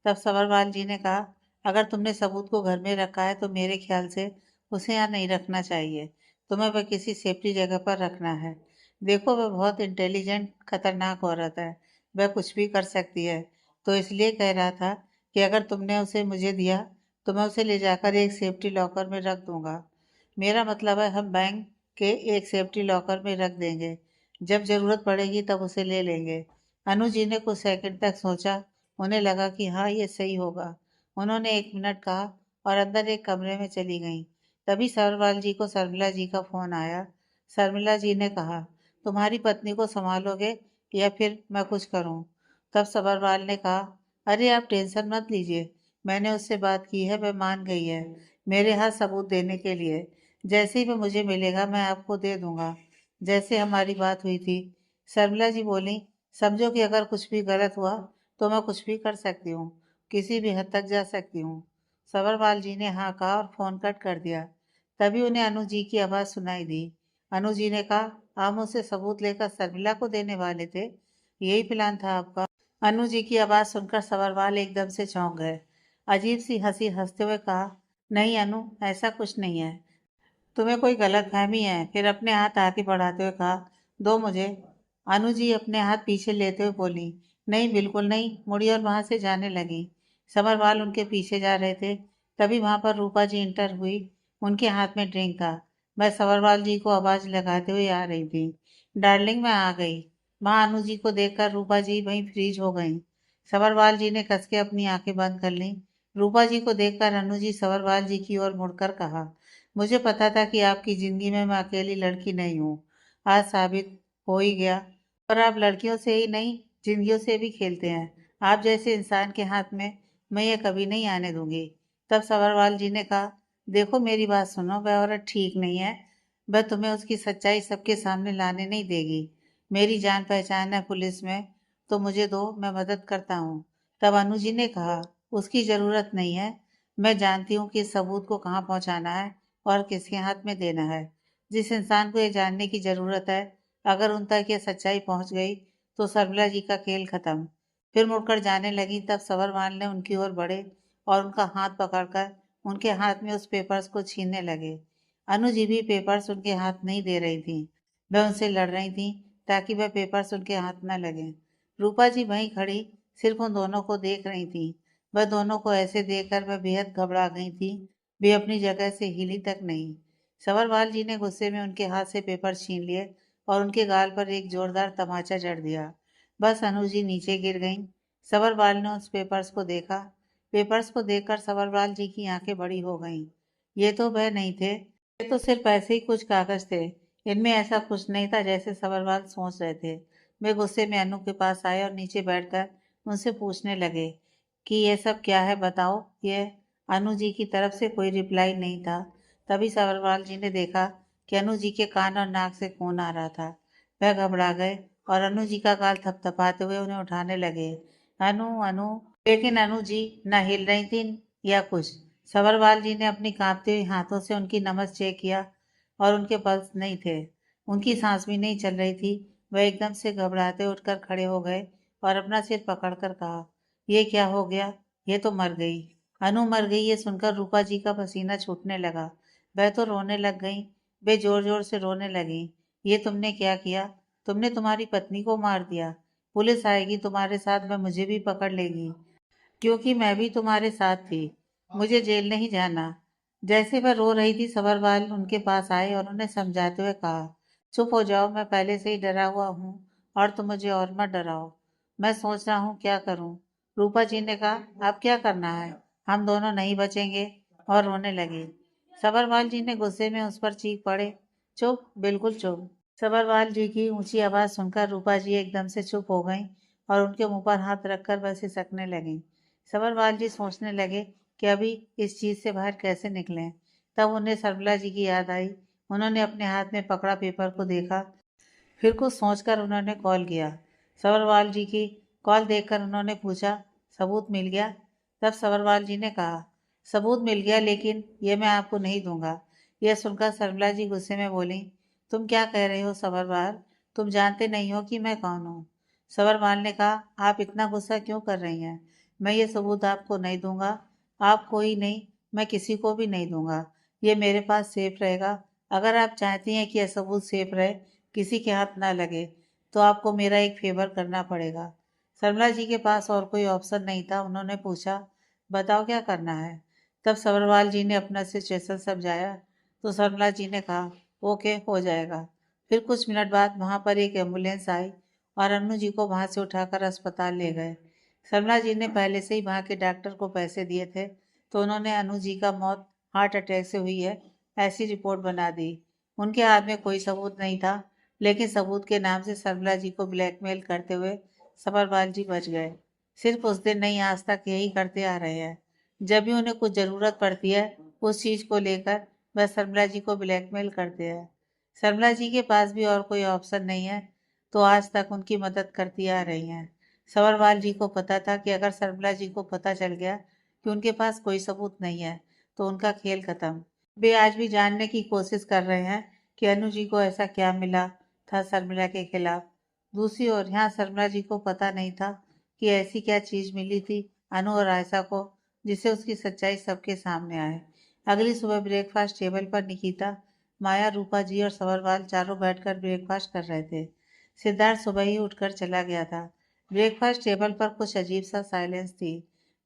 तब सबरवाल जी ने कहा, अगर तुमने सबूत को घर में रखा है तो मेरे ख्याल से उसे यहाँ नहीं रखना चाहिए। तुम्हें वह किसी सेफ्टी जगह पर रखना है। देखो वह बहुत इंटेलिजेंट खतरनाक औरत है। वह कुछ भी कर सकती है। तो इसलिए कह रहा था कि अगर तुमने उसे मुझे दिया तो मैं उसे ले जाकर एक सेफ्टी लॉकर में रख दूंगा। मेरा मतलब है हम बैंक के एक सेफ्टी लॉकर में रख देंगे। जब जरूरत पड़ेगी तब उसे ले लेंगे। अनु जी ने कुछ सेकंड तक सोचा। उन्हें लगा कि हाँ ये सही होगा। उन्होंने 1 मिनट कहा और अंदर एक कमरे में चली गईं। तभी सरवाल जी को शर्मिला जी का फोन आया। शर्मिला जी ने कहा, तुम्हारी पत्नी को संभालोगे या फिर मैं कुछ करूं? तब सबरवाल ने कहा, अरे आप टेंशन मत लीजिए, मैंने उससे बात की है, वह मान गई है मेरे हाथ सबूत देने के लिए। जैसे ही वह मुझे मिलेगा मैं आपको दे दूंगा, जैसे हमारी बात हुई थी। शर्मिला जी बोली, समझो कि अगर कुछ भी गलत हुआ तो मैं कुछ भी कर सकती हूँ, किसी भी हद तक जा सकती हूँ। सबरवाल जी ने हाँ कहा और फोन कट कर दिया। तभी उन्हें अनु जी की आवाज़ सुनाई दी। अनु जी ने कहा, आप मुझसे सबूत लेकर शर्मिला को देने वाले थे? यही प्लान था आपका? अनु जी की आवाज़ सुनकर सबरवाल एकदम से चौंक गए। अजीब सी हंसी हंसते हुए कहा, नहीं अनु, ऐसा कुछ नहीं है। तुम्हें कोई गलतफहमी है। फिर अपने हाथ आगे बढ़ाते हुए कहा, दो मुझे। अनु जी अपने हाथ पीछे लेते हुए बोली, नहीं बिल्कुल नहीं। मुड़ी और वहां से जाने लगी। समरवाल उनके पीछे जा रहे थे। तभी वहां पर रूपा जी इंटर हुई। उनके हाथ में ड्रिंक था। मैं सबरवाल जी को आवाज लगाते हुए आ रही थी, डार्लिंग मैं आ गई। वहां अनु जी को देखकर रूपा जी वहीं फ्रीज हो गई। सबरवाल जी ने कस के अपनी आंखें बंद कर ली। रूपा जी को देखकर अनु जी सबरवाल जी की ओर मुड़कर कहा, मुझे पता था कि आपकी जिंदगी में मैं अकेली लड़की नहीं हूँ। आज साबित हो ही गया। और आप लड़कियों से ही नहीं, जिंदगियों से भी खेलते हैं। आप जैसे इंसान के हाथ में मैं ये कभी नहीं आने दूंगी। तब सबरवाल जी ने कहा, देखो मेरी बात सुनो, वह औरत ठीक नहीं है। वह तुम्हें उसकी सच्चाई सबके सामने लाने नहीं देगी। मेरी जान पहचान है पुलिस में, तो मुझे दो, मैं मदद करता हूँ। तब अनु जी ने कहा, उसकी जरूरत नहीं है। मैं जानती हूँ कि इस सबूत को कहाँ पहुँचाना है और किसके हाथ में देना है। जिस इंसान को ये जानने की जरूरत है, अगर उन तक ये सच्चाई पहुंच गई तो शर्मिला जी का खेल खत्म। फिर मुड़कर जाने लगी। तब सबरवाल ने उनकी ओर बढ़े और उनका हाथ पकड़कर उनके हाथ में उस पेपर्स को छीनने लगे। अनु जी भी पेपर्स उनके हाथ नहीं दे रही थी। वह उनसे लड़ रही थी ताकि वह पेपर्स उनके हाथ न लगे। रूपा जी वहीं खड़ी सिर्फ उन दोनों को देख रही थी। वह दोनों को ऐसे देखकर वह बेहद घबरा गई थी। वे अपनी जगह से हिली तक नहीं। सबरवाल जी ने गुस्से में उनके हाथ से पेपर छीन लिए और उनके गाल पर एक जोरदार तमाचा जड़ दिया। बस अनु जी नीचे गिर गईं। सबरवाल ने उस पेपर्स को देखा। पेपर्स को देखकर सबरवाल जी की आंखें बड़ी हो गईं। ये तो वह नहीं थे, ये तो सिर्फ ऐसे ही कुछ कागज थे। इनमें ऐसा कुछ नहीं था जैसे सबरवाल सोच रहे थे। वे गुस्से में अनु के पास आए और नीचे बैठकर उनसे पूछने लगे कि ये सब क्या है बताओ। ये अनु जी की तरफ से कोई रिप्लाई नहीं था। तभी सवरवाल जी ने देखा कि अनु जी के कान और नाक से खून आ रहा था। वह घबरा गए और अनु जी का गाल थपथपाते हुए उन्हें उठाने लगे। अनु अनु। लेकिन अनु जी न हिल रही थी या कुछ। सवरवाल जी ने अपनी कांपते हुए हाथों से उनकी नब्ज चेक किया और उनके पल्स नहीं थे। उनकी सांस भी नहीं चल रही थी। वह एकदम से घबराते उठकर खड़े हो गए और अपना सिर पकड़कर कहा, ये क्या हो गया? ये तो मर गई। अनु मर गई ये सुनकर रूपा जी का पसीना छूटने लगा। वह तो रोने लग गई। वे जोर जोर से रोने लगी। ये तुमने क्या किया? तुमने तुम्हारी पत्नी को मार दिया। पुलिस आएगी तुम्हारे साथ, वह मुझे भी पकड़ लेगी क्योंकि मैं भी तुम्हारे साथ थी। मुझे जेल नहीं जाना। जैसे वह रो रही थी सबरवाल उनके पास आए और उन्हें समझाते हुए कहा, चुप हो जाओ, मैं पहले से ही डरा हुआ हूँ और तुम मुझे और मत डराओ। मैं सोच रहा हूँ क्या करूँ। रूपा जी ने कहा, अब क्या करना है? हम दोनों नहीं बचेंगे। और रोने लगी। सबरवाल जी ने गुस्से में उस पर चीख पड़े, चुप, बिल्कुल चुप। सबरवाल जी की ऊंची आवाज सुनकर रूपा जी एकदम से चुप हो गईं और उनके मुंह पर हाथ रखकर बस सिसकने लगीं। सबरवाल जी सोचने लगे कि अभी इस चीज से बाहर कैसे निकलें। तब उन्हें सरबला जी की याद आई। उन्होंने अपने हाथ में पकड़ा पेपर को देखा। फिर कुछ सोचकर उन्होंने कॉल किया। सबरवाल जी की कॉल देखकर उन्होंने पूछा, सबूत मिल गया? तब सबरवाल जी ने कहा, सबूत मिल गया लेकिन ये मैं आपको नहीं दूंगा। यह सुनकर सरबला जी गुस्से में बोली, तुम क्या कह रहे हो सबरवाल? तुम जानते नहीं हो कि मैं कौन हूँ। सबरवाल ने कहा, आप इतना गुस्सा क्यों कर रही हैं? मैं ये सबूत आपको नहीं दूंगा। आपको ही नहीं, मैं किसी को भी नहीं दूंगा। ये मेरे पास सेफ रहेगा। अगर आप चाहती हैं कि यह सबूत सेफ रहे, किसी के हाथ ना लगे, तो आपको मेरा एक फेवर करना पड़ेगा। सरमला जी के पास और कोई ऑप्शन नहीं था। उन्होंने पूछा, बताओ क्या करना है? तब सबरवाल जी ने अपना सिचुएशन समझाया तो सरमला जी ने कहा, ओके, हो जाएगा। फिर कुछ मिनट बाद वहां पर एक एम्बुलेंस आई और अन्नू जी को वहां से उठाकर अस्पताल ले गए। सरमला जी ने पहले से ही वहां के डॉक्टर को पैसे दिए थे, तो उन्होंने अनु जी का मौत हार्ट अटैक से हुई है ऐसी रिपोर्ट बना दी। उनके हाथ में कोई सबूत नहीं था, लेकिन सबूत के नाम से सरमला जी को ब्लैकमेल करते हुए सबरवाल जी बच गए। सिर्फ उस दिन नहीं, आज तक यही करते आ रहे हैं। जब भी उन्हें कुछ जरूरत पड़ती है उस चीज को लेकर, वह सरमला जी को ब्लैकमेल करते हैं। सरमला जी के पास भी और कोई ऑप्शन नहीं है, तो आज तक उनकी मदद करती आ रही हैं। सवरवाल जी को पता था कि अगर सरमला जी को पता चल गया कि उनके पास कोई सबूत नहीं है तो उनका खेल खत्म। वे आज भी जानने की कोशिश कर रहे हैं कि अनु जी को ऐसा क्या मिला था शर्मिला के खिलाफ। दूसरी ओर यहाँ शर्मिला जी को पता नहीं था कि ऐसी क्या चीज मिली थी अनु और आयशा को, जिससे उसकी सच्चाई सबके सामने आए। अगली सुबह ब्रेकफास्ट टेबल पर निकिता, माया, रूपा जी और सवरवाल चारों बैठकर ब्रेकफास्ट कर रहे थे। सिद्धार्थ सुबह ही उठकर चला गया था। ब्रेकफास्ट टेबल पर कुछ अजीब सा साइलेंस थी।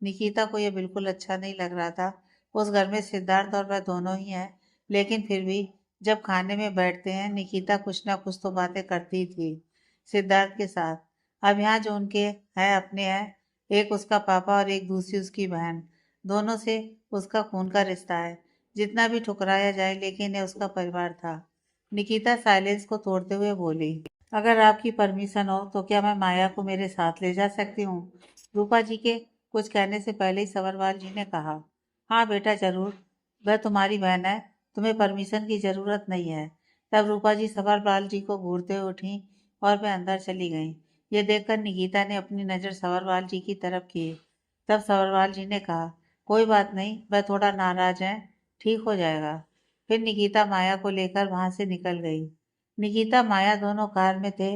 निकिता को यह बिल्कुल अच्छा नहीं लग रहा था। उस घर में सिद्धार्थ और वह दोनों ही हैं, लेकिन फिर भी जब खाने में बैठते हैं निकिता कुछ ना कुछ तो बातें करती थी सिद्धार्थ के साथ। अब यहाँ जो उनके हैं अपने हैं, एक उसका पापा और एक दूसरी उसकी बहन, दोनों से उसका खून का रिश्ता है। जितना भी ठुकराया जाए लेकिन ये उसका परिवार था। निकिता साइलेंस को तोड़ते हुए बोली, अगर आपकी परमिशन हो तो क्या मैं माया को मेरे साथ ले जा सकती हूँ? रूपा जी के कुछ कहने से पहले ही सवरवाल जी ने कहा, हाँ बेटा, जरूर। वह तुम्हारी बहन है, तुम्हें परमिशन की जरूरत नहीं है। तब रूपा जी सवरवाल जी को घूरते हुए उठी और वह अंदर चली गईं। ये देखकर निकिता ने अपनी नज़र सवरवाल जी की तरफ की। तब सवरवाल जी ने कहा, कोई बात नहीं, वह थोड़ा नाराज है, ठीक हो जाएगा। फिर निकिता माया को लेकर वहां से निकल गई। निकिता माया दोनों कार में थे।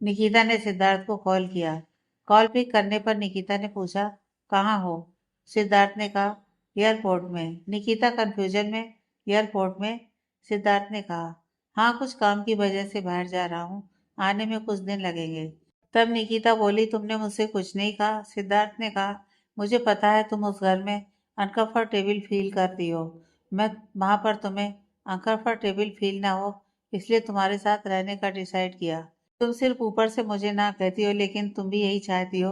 निकिता ने सिद्धार्थ को कॉल किया। कॉल पिक करने पर निकिता ने पूछा, कहाँ हो? सिद्धार्थ ने कहा, एयरपोर्ट में। निकिता कंफ्यूजन में, एयरपोर्ट में? सिद्धार्थ ने कहा, हाँ, कुछ काम की वजह से बाहर जा रहा हूँ, आने में कुछ दिन लगेंगे। तब निकिता बोली, तुमने मुझसे कुछ नहीं कहा? सिद्धार्थ ने कहा, मुझे पता है तुम उस घर में अनकंफर्टेबल फील करती हो। मैं वहां पर तुम्हें अनकंफर्टेबल फील ना हो, इसलिए तुम्हारे साथ रहने का डिसाइड किया। तुम सिर्फ ऊपर से मुझे ना कहती हो, लेकिन तुम भी यही चाहती हो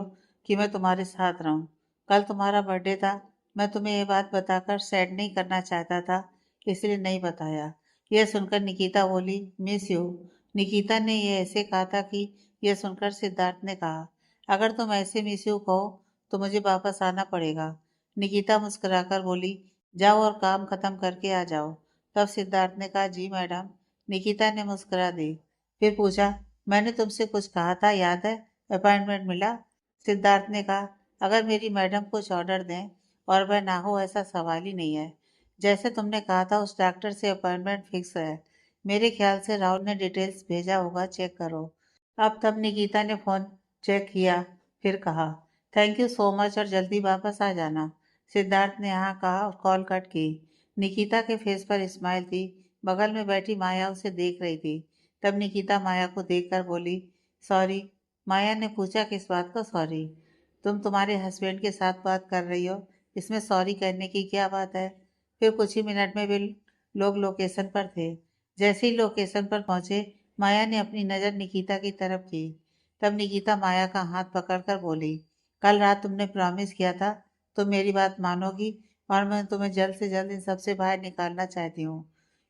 कि मैं तुम्हारे साथ रहूं। कल तुम्हारा बर्थडे था, मैं तुम्हें ये बात बताकर सैड नहीं करना चाहता था, इसलिए नहीं बताया। यह सुनकर निकिता बोली, मिस यू। निकिता ने यह ऐसे कहा था कि यह सुनकर सिद्धार्थ ने कहा, अगर तुम ऐसे मिस यू कहो तो मुझे वापस आना पड़ेगा। निकिता मुस्कुराकर बोली, जाओ और काम खत्म करके आ जाओ। तब सिद्धार्थ ने कहा, जी मैडम। निकिता ने मुस्कुरा दी। फिर पूछा, मैंने तुमसे कुछ कहा था, याद है? अपॉइंटमेंट मिला? सिद्धार्थ ने कहा, अगर मेरी मैडम कुछ ऑर्डर दें और वह ना हो, ऐसा सवाल ही नहीं है। जैसे तुमने कहा था, उस डॉक्टर से अपॉइंटमेंट फिक्स है। मेरे ख्याल से राहुल ने डिटेल्स भेजा होगा, चेक करो। अब तब निकिता ने फोन चेक किया, फिर कहा, थैंक यू सो मच और जल्दी वापस आ जाना। सिद्धार्थ ने हाँ कहा और कॉल कट की। निकिता के फेस पर स्माइल थी। बगल में बैठी माया उसे देख रही थी। तब निकिता माया को देखकर बोली, सॉरी। माया ने पूछा, किस बात का सॉरी? तुम्हारे हस्बैंड के साथ बात कर रही हो, इसमें सॉरी करने की क्या बात है? फिर कुछ ही मिनट में वे लोग लोकेशन पर थे। जैसे ही लोकेशन पर पहुंचे, माया ने अपनी नज़र निकिता की तरफ की। तब निकिता माया का हाथ पकड़कर बोली, कल रात तुमने प्रॉमिस किया था तुम मेरी बात मानोगी और मैं तुम्हें जल्द से जल्द इन सबसे बाहर निकालना चाहती हूँ।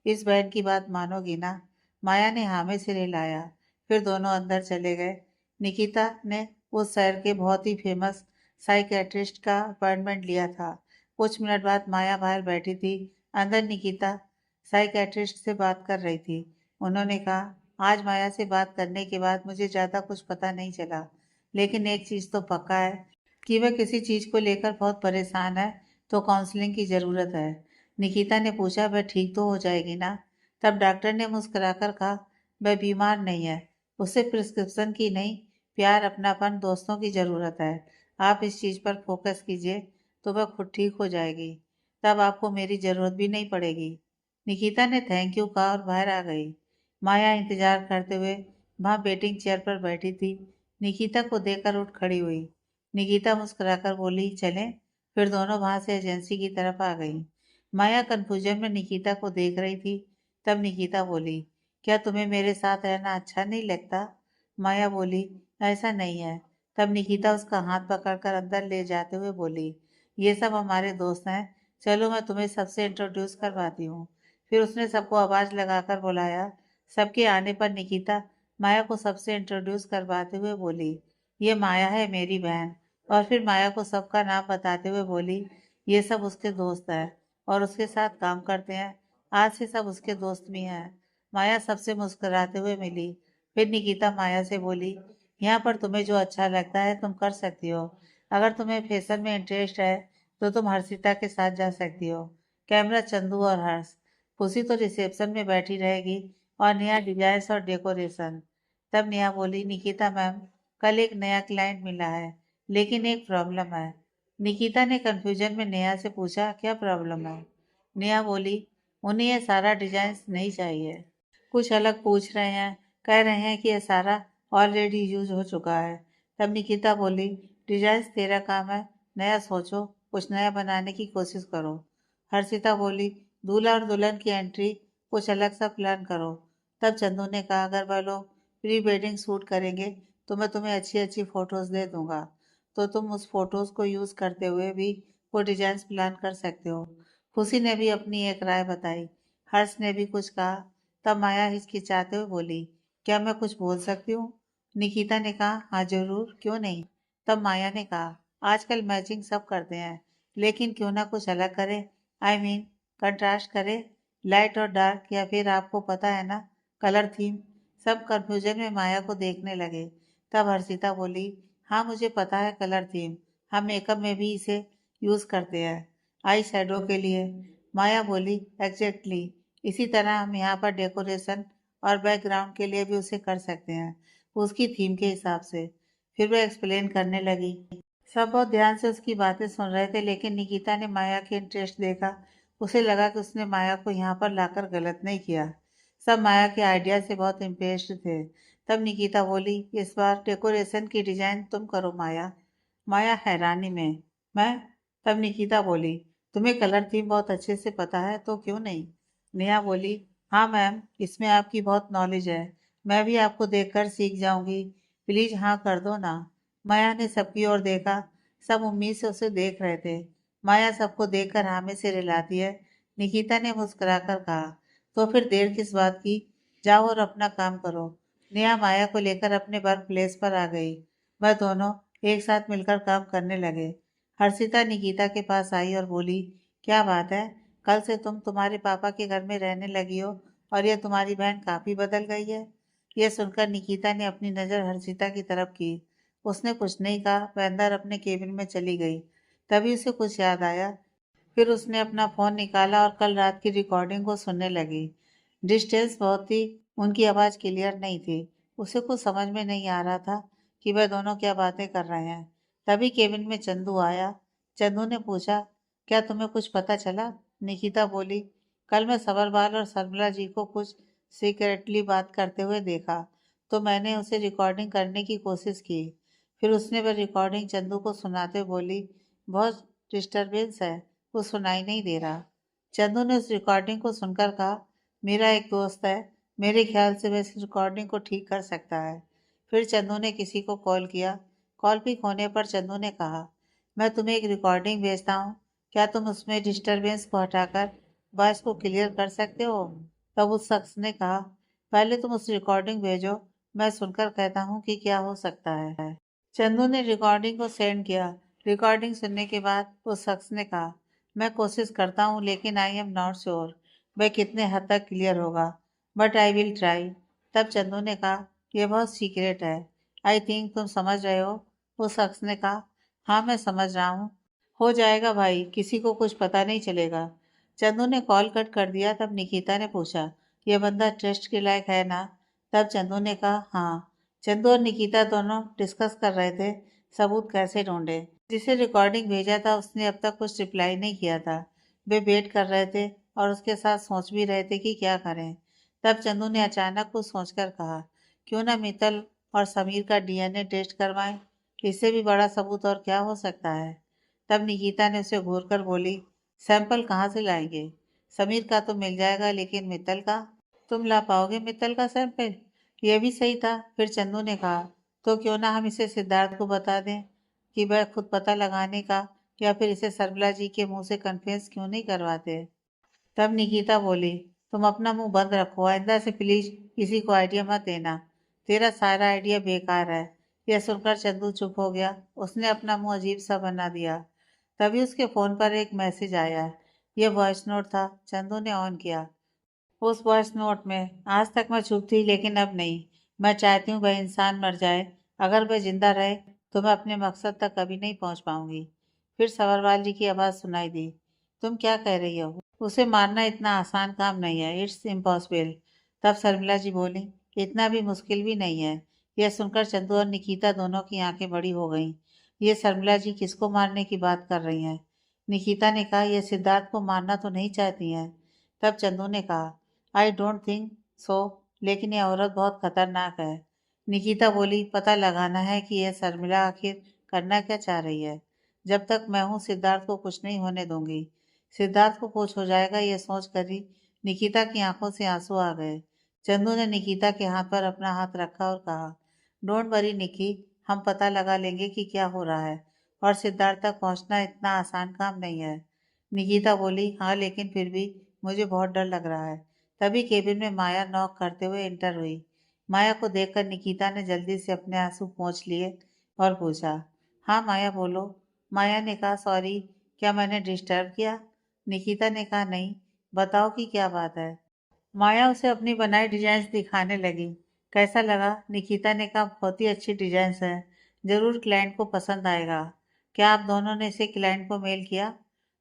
इस बहन की बात मानोगी ना? माया ने हाँ में सिर हिलाया। फिर दोनों अंदर चले गए। निकिता ने उस शहर के बहुत ही फेमस साइकेट्रिस्ट का अपॉइंटमेंट लिया था। कुछ मिनट बाद माया बाहर बैठी थी। अंदर निकिता साइकेट्रिस्ट से बात कर रही थी। उन्होंने कहा, आज माया से बात करने के बाद मुझे ज़्यादा कुछ पता नहीं चला, लेकिन एक चीज़ तो पक्का है कि वह किसी चीज़ को लेकर बहुत परेशान है, तो काउंसलिंग की ज़रूरत है। निकिता ने पूछा, वह ठीक तो हो जाएगी ना? तब डॉक्टर ने मुस्कुराकर कहा, वह बीमार नहीं है, उसे प्रिस्क्रिप्शन की नहीं, प्यार, अपनापन, दोस्तों की ज़रूरत है। आप इस चीज़ पर फोकस कीजिए तो वह खुद ठीक हो जाएगी। तब आपको मेरी ज़रूरत भी नहीं पड़ेगी। निकिता ने थैंक यू कहा और बाहर आ गई। माया इंतजार करते हुए वहां वेटिंग चेयर पर बैठी थी। निकिता को देखकर उठ खड़ी हुई। निकिता मुस्कुराकर बोली, चलें? फिर दोनों वहां से एजेंसी की तरफ आ गई। माया कंफ्यूजन में निकिता को देख रही थी। तब निकिता बोली, क्या तुम्हें मेरे साथ रहना अच्छा नहीं लगता? माया बोली, ऐसा नहीं है। तब निकिता उसका हाथ पकड़कर अंदर ले जाते हुए बोली, ये सब हमारे दोस्त हैं, चलो मैं तुम्हें सबसे इंट्रोड्यूस करवाती हूँ। फिर उसने सबको आवाज़ लगाकर बुलाया। सबके आने पर निकिता माया को सबसे इंट्रोड्यूस करवाते हुए बोली, ये माया है, मेरी बहन। और फिर माया को सबका नाम बताते हुए बोली, ये सब उसके दोस्त हैं और उसके साथ काम करते हैं। आज से सब उसके दोस्त भी हैं। माया सबसे मुस्कुराते हुए मिली। फिर निकिता माया से बोली, यहाँ पर तुम्हें जो अच्छा लगता है तुम कर सकती हो। अगर तुम्हें फैशन में इंटरेस्ट है तो तुम हर्षिता के साथ जा सकती हो। कैमरा चंदू और हर्ष। खुशी तो रिसेप्शन में बैठी रहेगी और नेहा डिजाइन और डेकोरेशन। तब नेहा बोली, निकिता मैम, कल एक नया क्लाइंट मिला है, लेकिन एक प्रॉब्लम है। निकिता ने कंफ्यूजन में नेहा से पूछा, क्या प्रॉब्लम है? नेहा बोली, उन्हें यह सारा डिजाइन नहीं चाहिए, कुछ अलग पूछ रहे हैं, कह रहे हैं कि यह सारा ऑलरेडी यूज हो चुका है। तब निकिता बोली, डिजाइन तेरा काम है, नया सोचो, कुछ नया बनाने की कोशिश करो। हर्षिता बोली, दूल्हा और दुल्हन की एंट्री कुछ अलग सा प्लान करो। तब चंदू ने कहा, अगर वह लोग प्री वेडिंग शूट करेंगे तो मैं तुम्हें अच्छी अच्छी फोटोज दे दूंगा, तो तुम उस फोटोज को यूज करते हुए भी वो डिजाइन प्लान कर सकते हो। खुशी ने भी अपनी एक राय बताई। हर्ष ने भी कुछ कहा। तब माया हिचकिचाते हुए बोली, क्या मैं कुछ बोल सकती हूँ? निकिता ने कहा, हाँ जरूर, क्यों नहीं। तब माया ने कहा, आजकल मैचिंग सब करते हैं, लेकिन क्यों ना कुछ अलग करें, आई मीन कंट्रास्ट करें, लाइट और डार्क, या फिर आपको पता है ना, कलर थीम। सब कंफ्यूजन में माया को देखने लगे। तब हर्षिता बोली, हाँ मुझे पता है कलर थीम, हम मेकअप में भी इसे यूज करते हैं, आई शेडो के लिए। माया बोली, एग्जैक्टली, इसी तरह हम यहाँ पर डेकोरेशन और बैकग्राउंड के लिए भी उसे कर सकते हैं, उसकी थीम के हिसाब से। फिर वह एक्सप्लेन करने लगी। सब बहुत ध्यान से उसकी बातें सुन रहे थे, लेकिन निकिता ने माया के इंटरेस्ट देखा। उसे लगा कि उसने माया को यहाँ पर लाकर गलत नहीं किया। सब माया के आइडिया से बहुत इम्प्रेस्ड थे। तब निकिता बोली, इस बार डेकोरेशन की डिजाइन तुम करो माया। माया हैरानी में, मैं? तब निकिता बोली, तुम्हें कलर थीम बहुत अच्छे से पता है, तो क्यों नहीं? नेहा बोली, हाँ मैम, इसमें आपकी बहुत नॉलेज है, मैं भी आपको देखकर सीख जाऊंगी, प्लीज हाँ कर दो ना। माया ने सबकी ओर देखा। सब उम्मीद से उसे देख रहे थे। माया सबको देखकर हाँ में सिर हिलाती है। निकिता ने मुस्कुराकर कहा, तो फिर देर किस बात की, जाओ और अपना काम करो। नेहा माया को लेकर अपने वर्क प्लेस पर आ गई। वह दोनों एक साथ मिलकर काम करने लगे। हर्षिता निकिता के पास आई और बोली, क्या बात है, कल से तुम तुम्हारे पापा के घर में रहने लगी हो और यह तुम्हारी बहन काफी बदल गई है। यह सुनकर निकिता ने अपनी नजर हर्षिता की तरफ की। उसने कुछ नहीं कहा, वह अंदर अपने केबिन में चली गई। तभी उसे कुछ याद आया। फिर उसने अपना फोन निकाला और कल रात की रिकॉर्डिंग को सुनने लगी। डिस्टेंस बहुत थी, उनकी आवाज क्लियर नहीं थी। उसे कुछ समझ में नहीं आ रहा था कि वह दोनों क्या बातें कर रहे हैं। तभी केबिन में चंदू आया। चंदू ने पूछा, क्या तुम्हें कुछ पता चला? निकिता बोली, कल मैं सबरवाल और सरमला जी को कुछ सीक्रेटली बात करते हुए देखा, तो मैंने उसे रिकॉर्डिंग करने की कोशिश की। फिर उसने वह रिकॉर्डिंग चंदू को सुनाते बोली, बहुत डिस्टरबेंस है, वो सुनाई नहीं दे रहा। चंदू ने उस रिकॉर्डिंग को सुनकर कहा, मेरा एक दोस्त है, मेरे ख्याल से वह इस रिकॉर्डिंग को ठीक कर सकता है। फिर चंदू ने किसी को कॉल किया। कॉल पिक होने पर चंदू ने कहा, मैं तुम्हें एक रिकॉर्डिंग भेजता हूँ, क्या तुम उसमें डिस्टरबेंस को हटाकर वॉइस को क्लियर कर सकते हो? तब उस शख्स ने कहा, पहले तुम उस रिकॉर्डिंग भेजो, मैं सुनकर कहता हूँ कि क्या हो सकता है। चंदू ने रिकॉर्डिंग को सेंड किया। रिकॉर्डिंग सुनने के बाद उस शख्स ने कहा, मैं कोशिश करता हूँ लेकिन आई एम नॉट श्योर वह कितने हद तक क्लियर होगा, बट आई विल ट्राई। तब चंदू ने कहा, यह बहुत सीक्रेट है, आई थिंक तुम समझ रहे हो? उस शख्स ने कहा, हाँ मैं समझ रहा हूँ, हो जाएगा भाई, किसी को कुछ पता नहीं चलेगा। चंदू ने कॉल कट कर दिया। तब निकिता ने पूछा, यह बंदा ट्रस्ट के लायक है ना? तब चंदू ने कहा, हाँ। चंदू और निकिता दोनों डिस्कस कर रहे थे सबूत कैसे ढूंढे। जिसे रिकॉर्डिंग भेजा था उसने अब तक कुछ रिप्लाई नहीं किया था। वे वेट कर रहे थे और उसके साथ सोच भी रहे थे कि क्या करें। तब चंदू ने अचानक कुछ सोचकर कहा, क्यों ना मित्तल और समीर का डीएनए टेस्ट करवाएं, इससे भी बड़ा सबूत और क्या हो सकता है। तब निकिता ने उसे घूर कर बोली, सैंपल कहाँ से लाएंगे? समीर का तो मिल जाएगा लेकिन मित्तल का? तुम ला पाओगे मित्तल का सैंपल? यह भी सही था। फिर चंदू ने कहा, तो क्यों ना हम इसे सिद्धार्थ को बता दें कि वह खुद पता लगाने का, या फिर इसे सरबला जी के मुंह से कन्फेस क्यों नहीं करवाते। तब निकिता बोली, तुम अपना मुंह बंद रखो, आइंदा से प्लीज किसी को आइडिया मत देना, तेरा सारा आइडिया बेकार है। यह सुनकर चंदू चुप हो गया। उसने अपना मुंह अजीब सा बना दिया। तभी उसके फोन पर एक मैसेज आया। यह वॉइस नोट था। चंदू ने ऑन किया। उस वॉइस नोट में, आज तक मैं चुप थी लेकिन अब नहीं, मैं चाहती हूँ वह इंसान मर जाए, अगर वह जिंदा रहे तो मैं अपने मकसद तक कभी नहीं पहुँच पाऊंगी। फिर सवरवाल जी की आवाज़ सुनाई दी, तुम क्या कह रही हो? उसे मारना इतना आसान काम नहीं है, इट्स इम्पॉसिबल। तब शर्मिला जी बोली, इतना भी मुश्किल भी नहीं है। यह सुनकर चंदू और निकिता दोनों की आंखें बड़ी हो गईं। ये शर्मिला जी किसको मारने की बात कर रही हैं? निकिता ने कहा, यह सिद्धार्थ को मारना तो नहीं चाहती हैं। तब चंदू ने कहा, आई डोंट थिंक सो, लेकिन यह औरत बहुत खतरनाक है। निकिता बोली, पता लगाना है कि यह शर्मिला आखिर करना क्या चाह रही है। जब तक मैं हूँ सिद्धार्थ को कुछ नहीं होने दूंगी। सिद्धार्थ को कुछ हो जाएगा यह सोच कर ही निकिता की आंखों से आंसू आ गए। चंदू ने निकिता के हाथ पर अपना हाथ रखा और कहा, डोंट वरी निकी, हम पता लगा लेंगे कि क्या हो रहा है, और सिद्धार्थ तक पहुंचना इतना आसान काम नहीं है। निकिता बोली, हाँ लेकिन फिर भी मुझे बहुत डर लग रहा है। तभी केबिन में माया नॉक करते हुए एंटर हुई। माया को देखकर निकिता ने जल्दी से अपने आंसू पोंछ लिए और पूछा, हाँ माया बोलो। माया ने कहा, सॉरी, क्या मैंने डिस्टर्ब किया? निकिता ने कहा, नहीं, बताओ कि क्या बात है। माया उसे अपनी बनाई डिजाइन दिखाने लगी। कैसा लगा? निकिता ने कहा, बहुत ही अच्छी डिजाइन है, जरूर क्लाइंट को पसंद आएगा। क्या आप दोनों ने इसे क्लाइंट को मेल किया?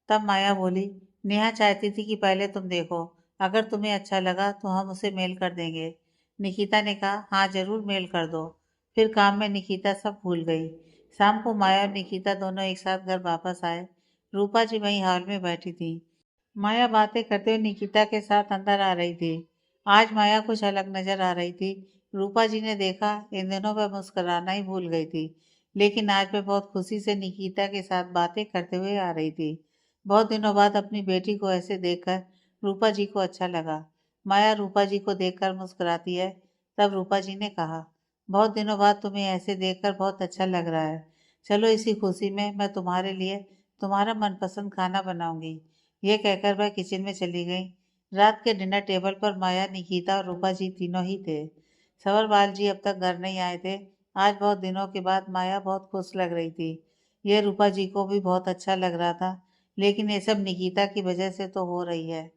तब माया बोली, नेहा चाहती थी कि पहले तुम देखो, अगर तुम्हें अच्छा लगा तो हम उसे मेल कर देंगे। निकिता ने कहा, हाँ जरूर मेल कर दो। फिर काम में निकिता सब भूल गई। शाम को माया और निकिता दोनों एक साथ घर वापस आए। रूपा जी वहीं हॉल में बैठी थी। माया बातें करते हुए निकिता के साथ अंदर आ रही थी। आज माया कुछ अलग नजर आ रही थी। रूपा जी ने देखा, इन दिनों वह मुस्कुराना ही भूल गई थी, लेकिन आज वह बहुत खुशी से निकिता के साथ बातें करते हुए आ रही थी। बहुत दिनों बाद अपनी बेटी को ऐसे देखकर रूपा जी को अच्छा लगा। माया रूपा जी को देखकर मुस्कुराती है। तब रूपा जी ने कहा, बहुत दिनों बाद तुम्हें ऐसे देखकर बहुत अच्छा लग रहा है। चलो इसी खुशी में मैं तुम्हारे लिए तुम्हारा मनपसंद खाना बनाऊंगी। यह कहकर वह किचन में चली गई। रात के डिनर टेबल पर माया, निकिता और रूपा जी तीनों ही थे। सवरवाल जी अब तक घर नहीं आए थे, आज बहुत दिनों के बाद माया बहुत खुश लग रही थी। यह रूपा जी को भी बहुत अच्छा लग रहा था, लेकिन ये सब निकिता की वजह से तो हो रही है।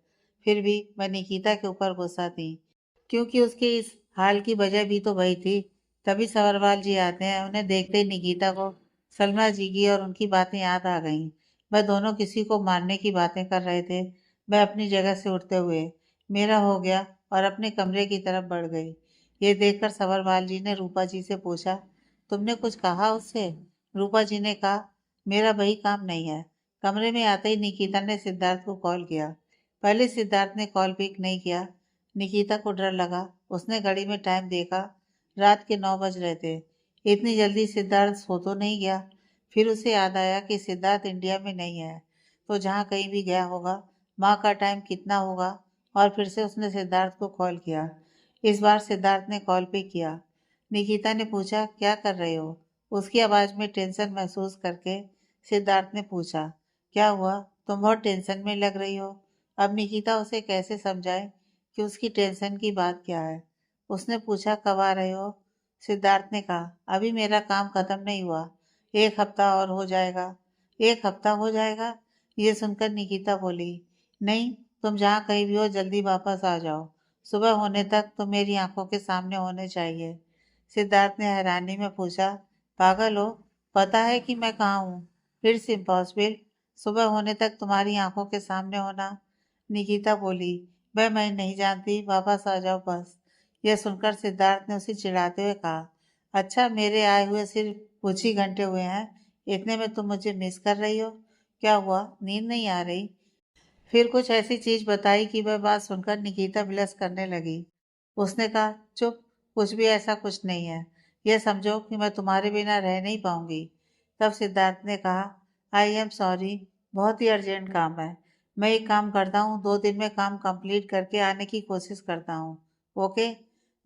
फिर भी मैं निकिता के ऊपर गुस्सा थी, क्योंकि उसके इस हाल की वजह भी तो वही थी। तभी सवरवाल जी आते हैं। उन्हें देखते ही निकिता को सलमा जी की और उनकी बातें याद आ गईं। वह दोनों किसी को मारने की बातें कर रहे थे। मैं अपनी जगह से उठते हुए मेरा हो गया और अपने कमरे की तरफ बढ़ गई। ये देखकर सवरवाल जी ने रूपा जी से पूछा, तुमने कुछ कहा उससे? रूपा जी ने कहा, मेरा वही काम नहीं है। कमरे में आते ही निकिता ने सिद्धार्थ को कॉल किया। पहले सिद्धार्थ ने कॉल पिक नहीं किया। निकिता को डर लगा। उसने घड़ी में टाइम देखा। रात के 9 बज रहे थे। इतनी जल्दी सिद्धार्थ सो तो नहीं गया? फिर उसे याद आया कि सिद्धार्थ इंडिया में नहीं है, तो जहाँ कहीं भी गया होगा, माँ का टाइम कितना होगा। और फिर से उसने सिद्धार्थ को कॉल किया। इस बार सिद्धार्थ ने कॉल पे किया। निकिता ने पूछा, क्या कर रहे हो? उसकी आवाज़ में टेंशन महसूस करके सिद्धार्थ ने पूछा, क्या हुआ? तुम बहुत टेंशन में लग रही हो। अब निकिता उसे कैसे समझाए कि उसकी टेंशन की बात क्या है। उसने पूछा, कब आ रहे हो? सिद्धार्थ ने कहा, अभी मेरा काम खत्म नहीं हुआ, 1 हफ्ता और हो जाएगा। 1 हफ्ता हो जाएगा? ये सुनकर निकिता बोली, नहीं, तुम जहाँ कहीं भी हो जल्दी वापस आ जाओ। सुबह होने तक तुम मेरी आंखों के सामने होने चाहिए। सिद्धार्थ ने हैरानी में पूछा, पागल हो? पता है कि मैं कहाँ हूँ। इट्स इम्पॉसिबल, सुबह होने तक तुम्हारी आंखों के सामने होना। निकिता बोली, वह मैं नहीं जानती, वापस आ जाओ बस। यह सुनकर सिद्धार्थ ने उसे चिढ़ाते हुए कहा, अच्छा, मेरे आए हुए सिर्फ कुछ ही घंटे हुए हैं, इतने में तुम मुझे मिस कर रही हो? क्या हुआ, नींद नहीं आ रही? फिर कुछ ऐसी चीज बताई कि वह बात सुनकर निकिता विलस करने लगी। उसने कहा, चुप, कुछ भी ऐसा कुछ नहीं है। यह समझो कि मैं तुम्हारे बिना रह नहीं पाऊंगी। तब सिद्धार्थ ने कहा, आई एम सॉरी, बहुत ही अर्जेंट काम है। मैं एक काम करता हूँ, 2 दिन में काम कंप्लीट करके आने की कोशिश करता हूँ। ओके?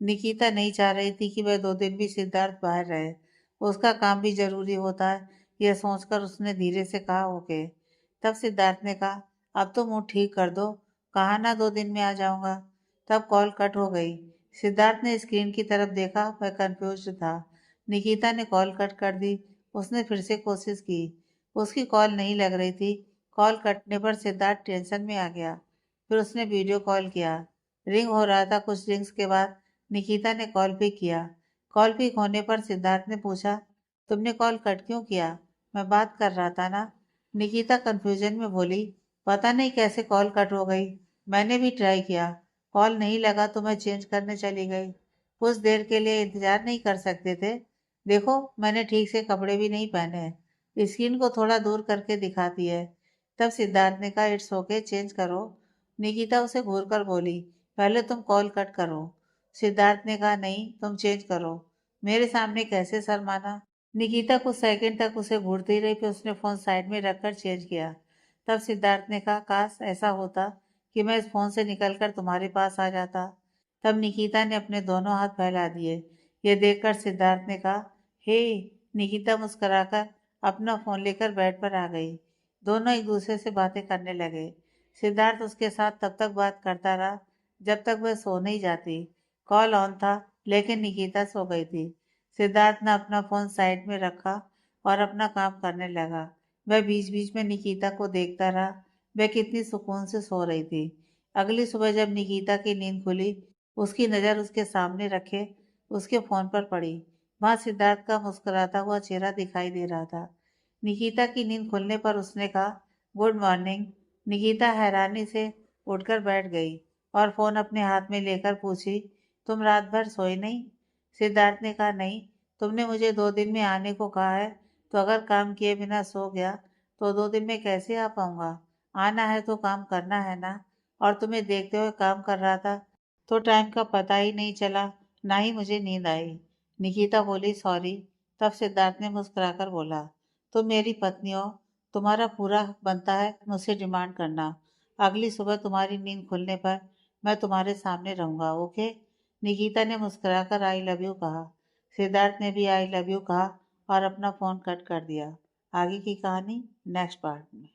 निकिता नहीं चाह रही थी कि वह 2 दिन भी सिद्धार्थ बाहर रहे। उसका काम भी जरूरी होता है। यह सोचकर उसने धीरे से कहा, ओके। तब सिद्धार्थ ने कहा, अब तो मूड ठीक कर दो, कहा ना 2 दिन में आ जाऊंगा। तब कॉल कट हो गई। सिद्धार्थ ने स्क्रीन की तरफ देखा, वह कंफ्यूज था। निकिता ने कॉल कट कर दी। उसने फिर से कोशिश की। उसकी कॉल नहीं लग रही थी। कॉल कटने पर सिद्धार्थ टेंशन में आ गया। फिर उसने वीडियो कॉल किया। रिंग हो रहा था। कुछ रिंग्स के बाद निकिता ने कॉल पिक किया। कॉल पिक होने पर सिद्धार्थ ने पूछा, तुमने कॉल कट क्यों किया? मैं बात कर रहा था ना। निकिता कंफ्यूजन में बोली, पता नहीं कैसे कॉल कट हो गई। मैंने भी ट्राई किया, कॉल नहीं लगा तो मैं चेंज करने चली गई। कुछ देर के लिए इंतजार नहीं कर सकते थे? देखो, मैंने ठीक से कपड़े भी नहीं पहने हैं। स्क्रीन को थोड़ा दूर करके दिखाती है। तब सिद्धार्थ ने कहा, इट्स ओके, चेंज करो। निकिता उसे घूर कर बोली, पहले तुम कॉल कट करो। सिद्धार्थ ने कहा, नहीं, तुम चेंज करो। मेरे सामने कैसे शर्माना। निकिता कुछ सेकंड तक उसे घूरती रही, फिर उसने फोन साइड में रखकर चेंज किया। तब सिद्धार्थ ने कहा, काश ऐसा होता कि मैं इस फोन से निकलकर तुम्हारे पास आ जाता। तब निकिता ने अपने दोनों हाथ फैला दिए। ये देखकर सिद्धार्थ ने कहा, हे। निकिता मुस्कुराकर अपना फोन लेकर बेड पर आ गई। दोनों एक दूसरे से बातें करने लगे। सिद्धार्थ उसके साथ तब तक बात करता रहा जब तक वह सो नहीं जाती। कॉल ऑन था, लेकिन निकिता सो गई थी। सिद्धार्थ ने अपना फोन साइड में रखा और अपना काम करने लगा। वह बीच बीच में निकिता को देखता रहा। वह कितनी सुकून से सो रही थी। अगली सुबह जब निकिता की नींद खुली, उसकी नज़र उसके सामने रखे उसके फोन पर पड़ी। वहां सिद्धार्थ का मुस्कुराता हुआ चेहरा दिखाई दे रहा था। निकिता की नींद खुलने पर उसने कहा, गुड मॉर्निंग। निकिता हैरानी से उठकर बैठ गई और फोन अपने हाथ में लेकर पूछी, तुम रात भर सोए नहीं? सिद्धार्थ ने कहा, नहीं, तुमने मुझे 2 दिन में आने को कहा है, तो अगर काम किए बिना सो गया तो 2 दिन में कैसे आ पाऊंगा? आना है तो काम करना है ना। और तुम्हें देखते हुए काम कर रहा था तो टाइम का पता ही नहीं चला, ना ही मुझे नींद आई। निकिता बोली, सॉरी। तब सिद्धार्थ ने मुस्कुराकर बोला, तुम मेरी पत्नी हो, तुम्हारा पूरा हक बनता है मुझसे डिमांड करना। अगली सुबह तुम्हारी नींद खुलने पर मैं तुम्हारे सामने रहूंगा, ओके? निकिता ने मुस्कुराकर आई लव यू कहा। सिद्धार्थ ने भी आई लव यू कहा और अपना फोन कट कर दिया। आगे की कहानी नेक्स्ट पार्ट में।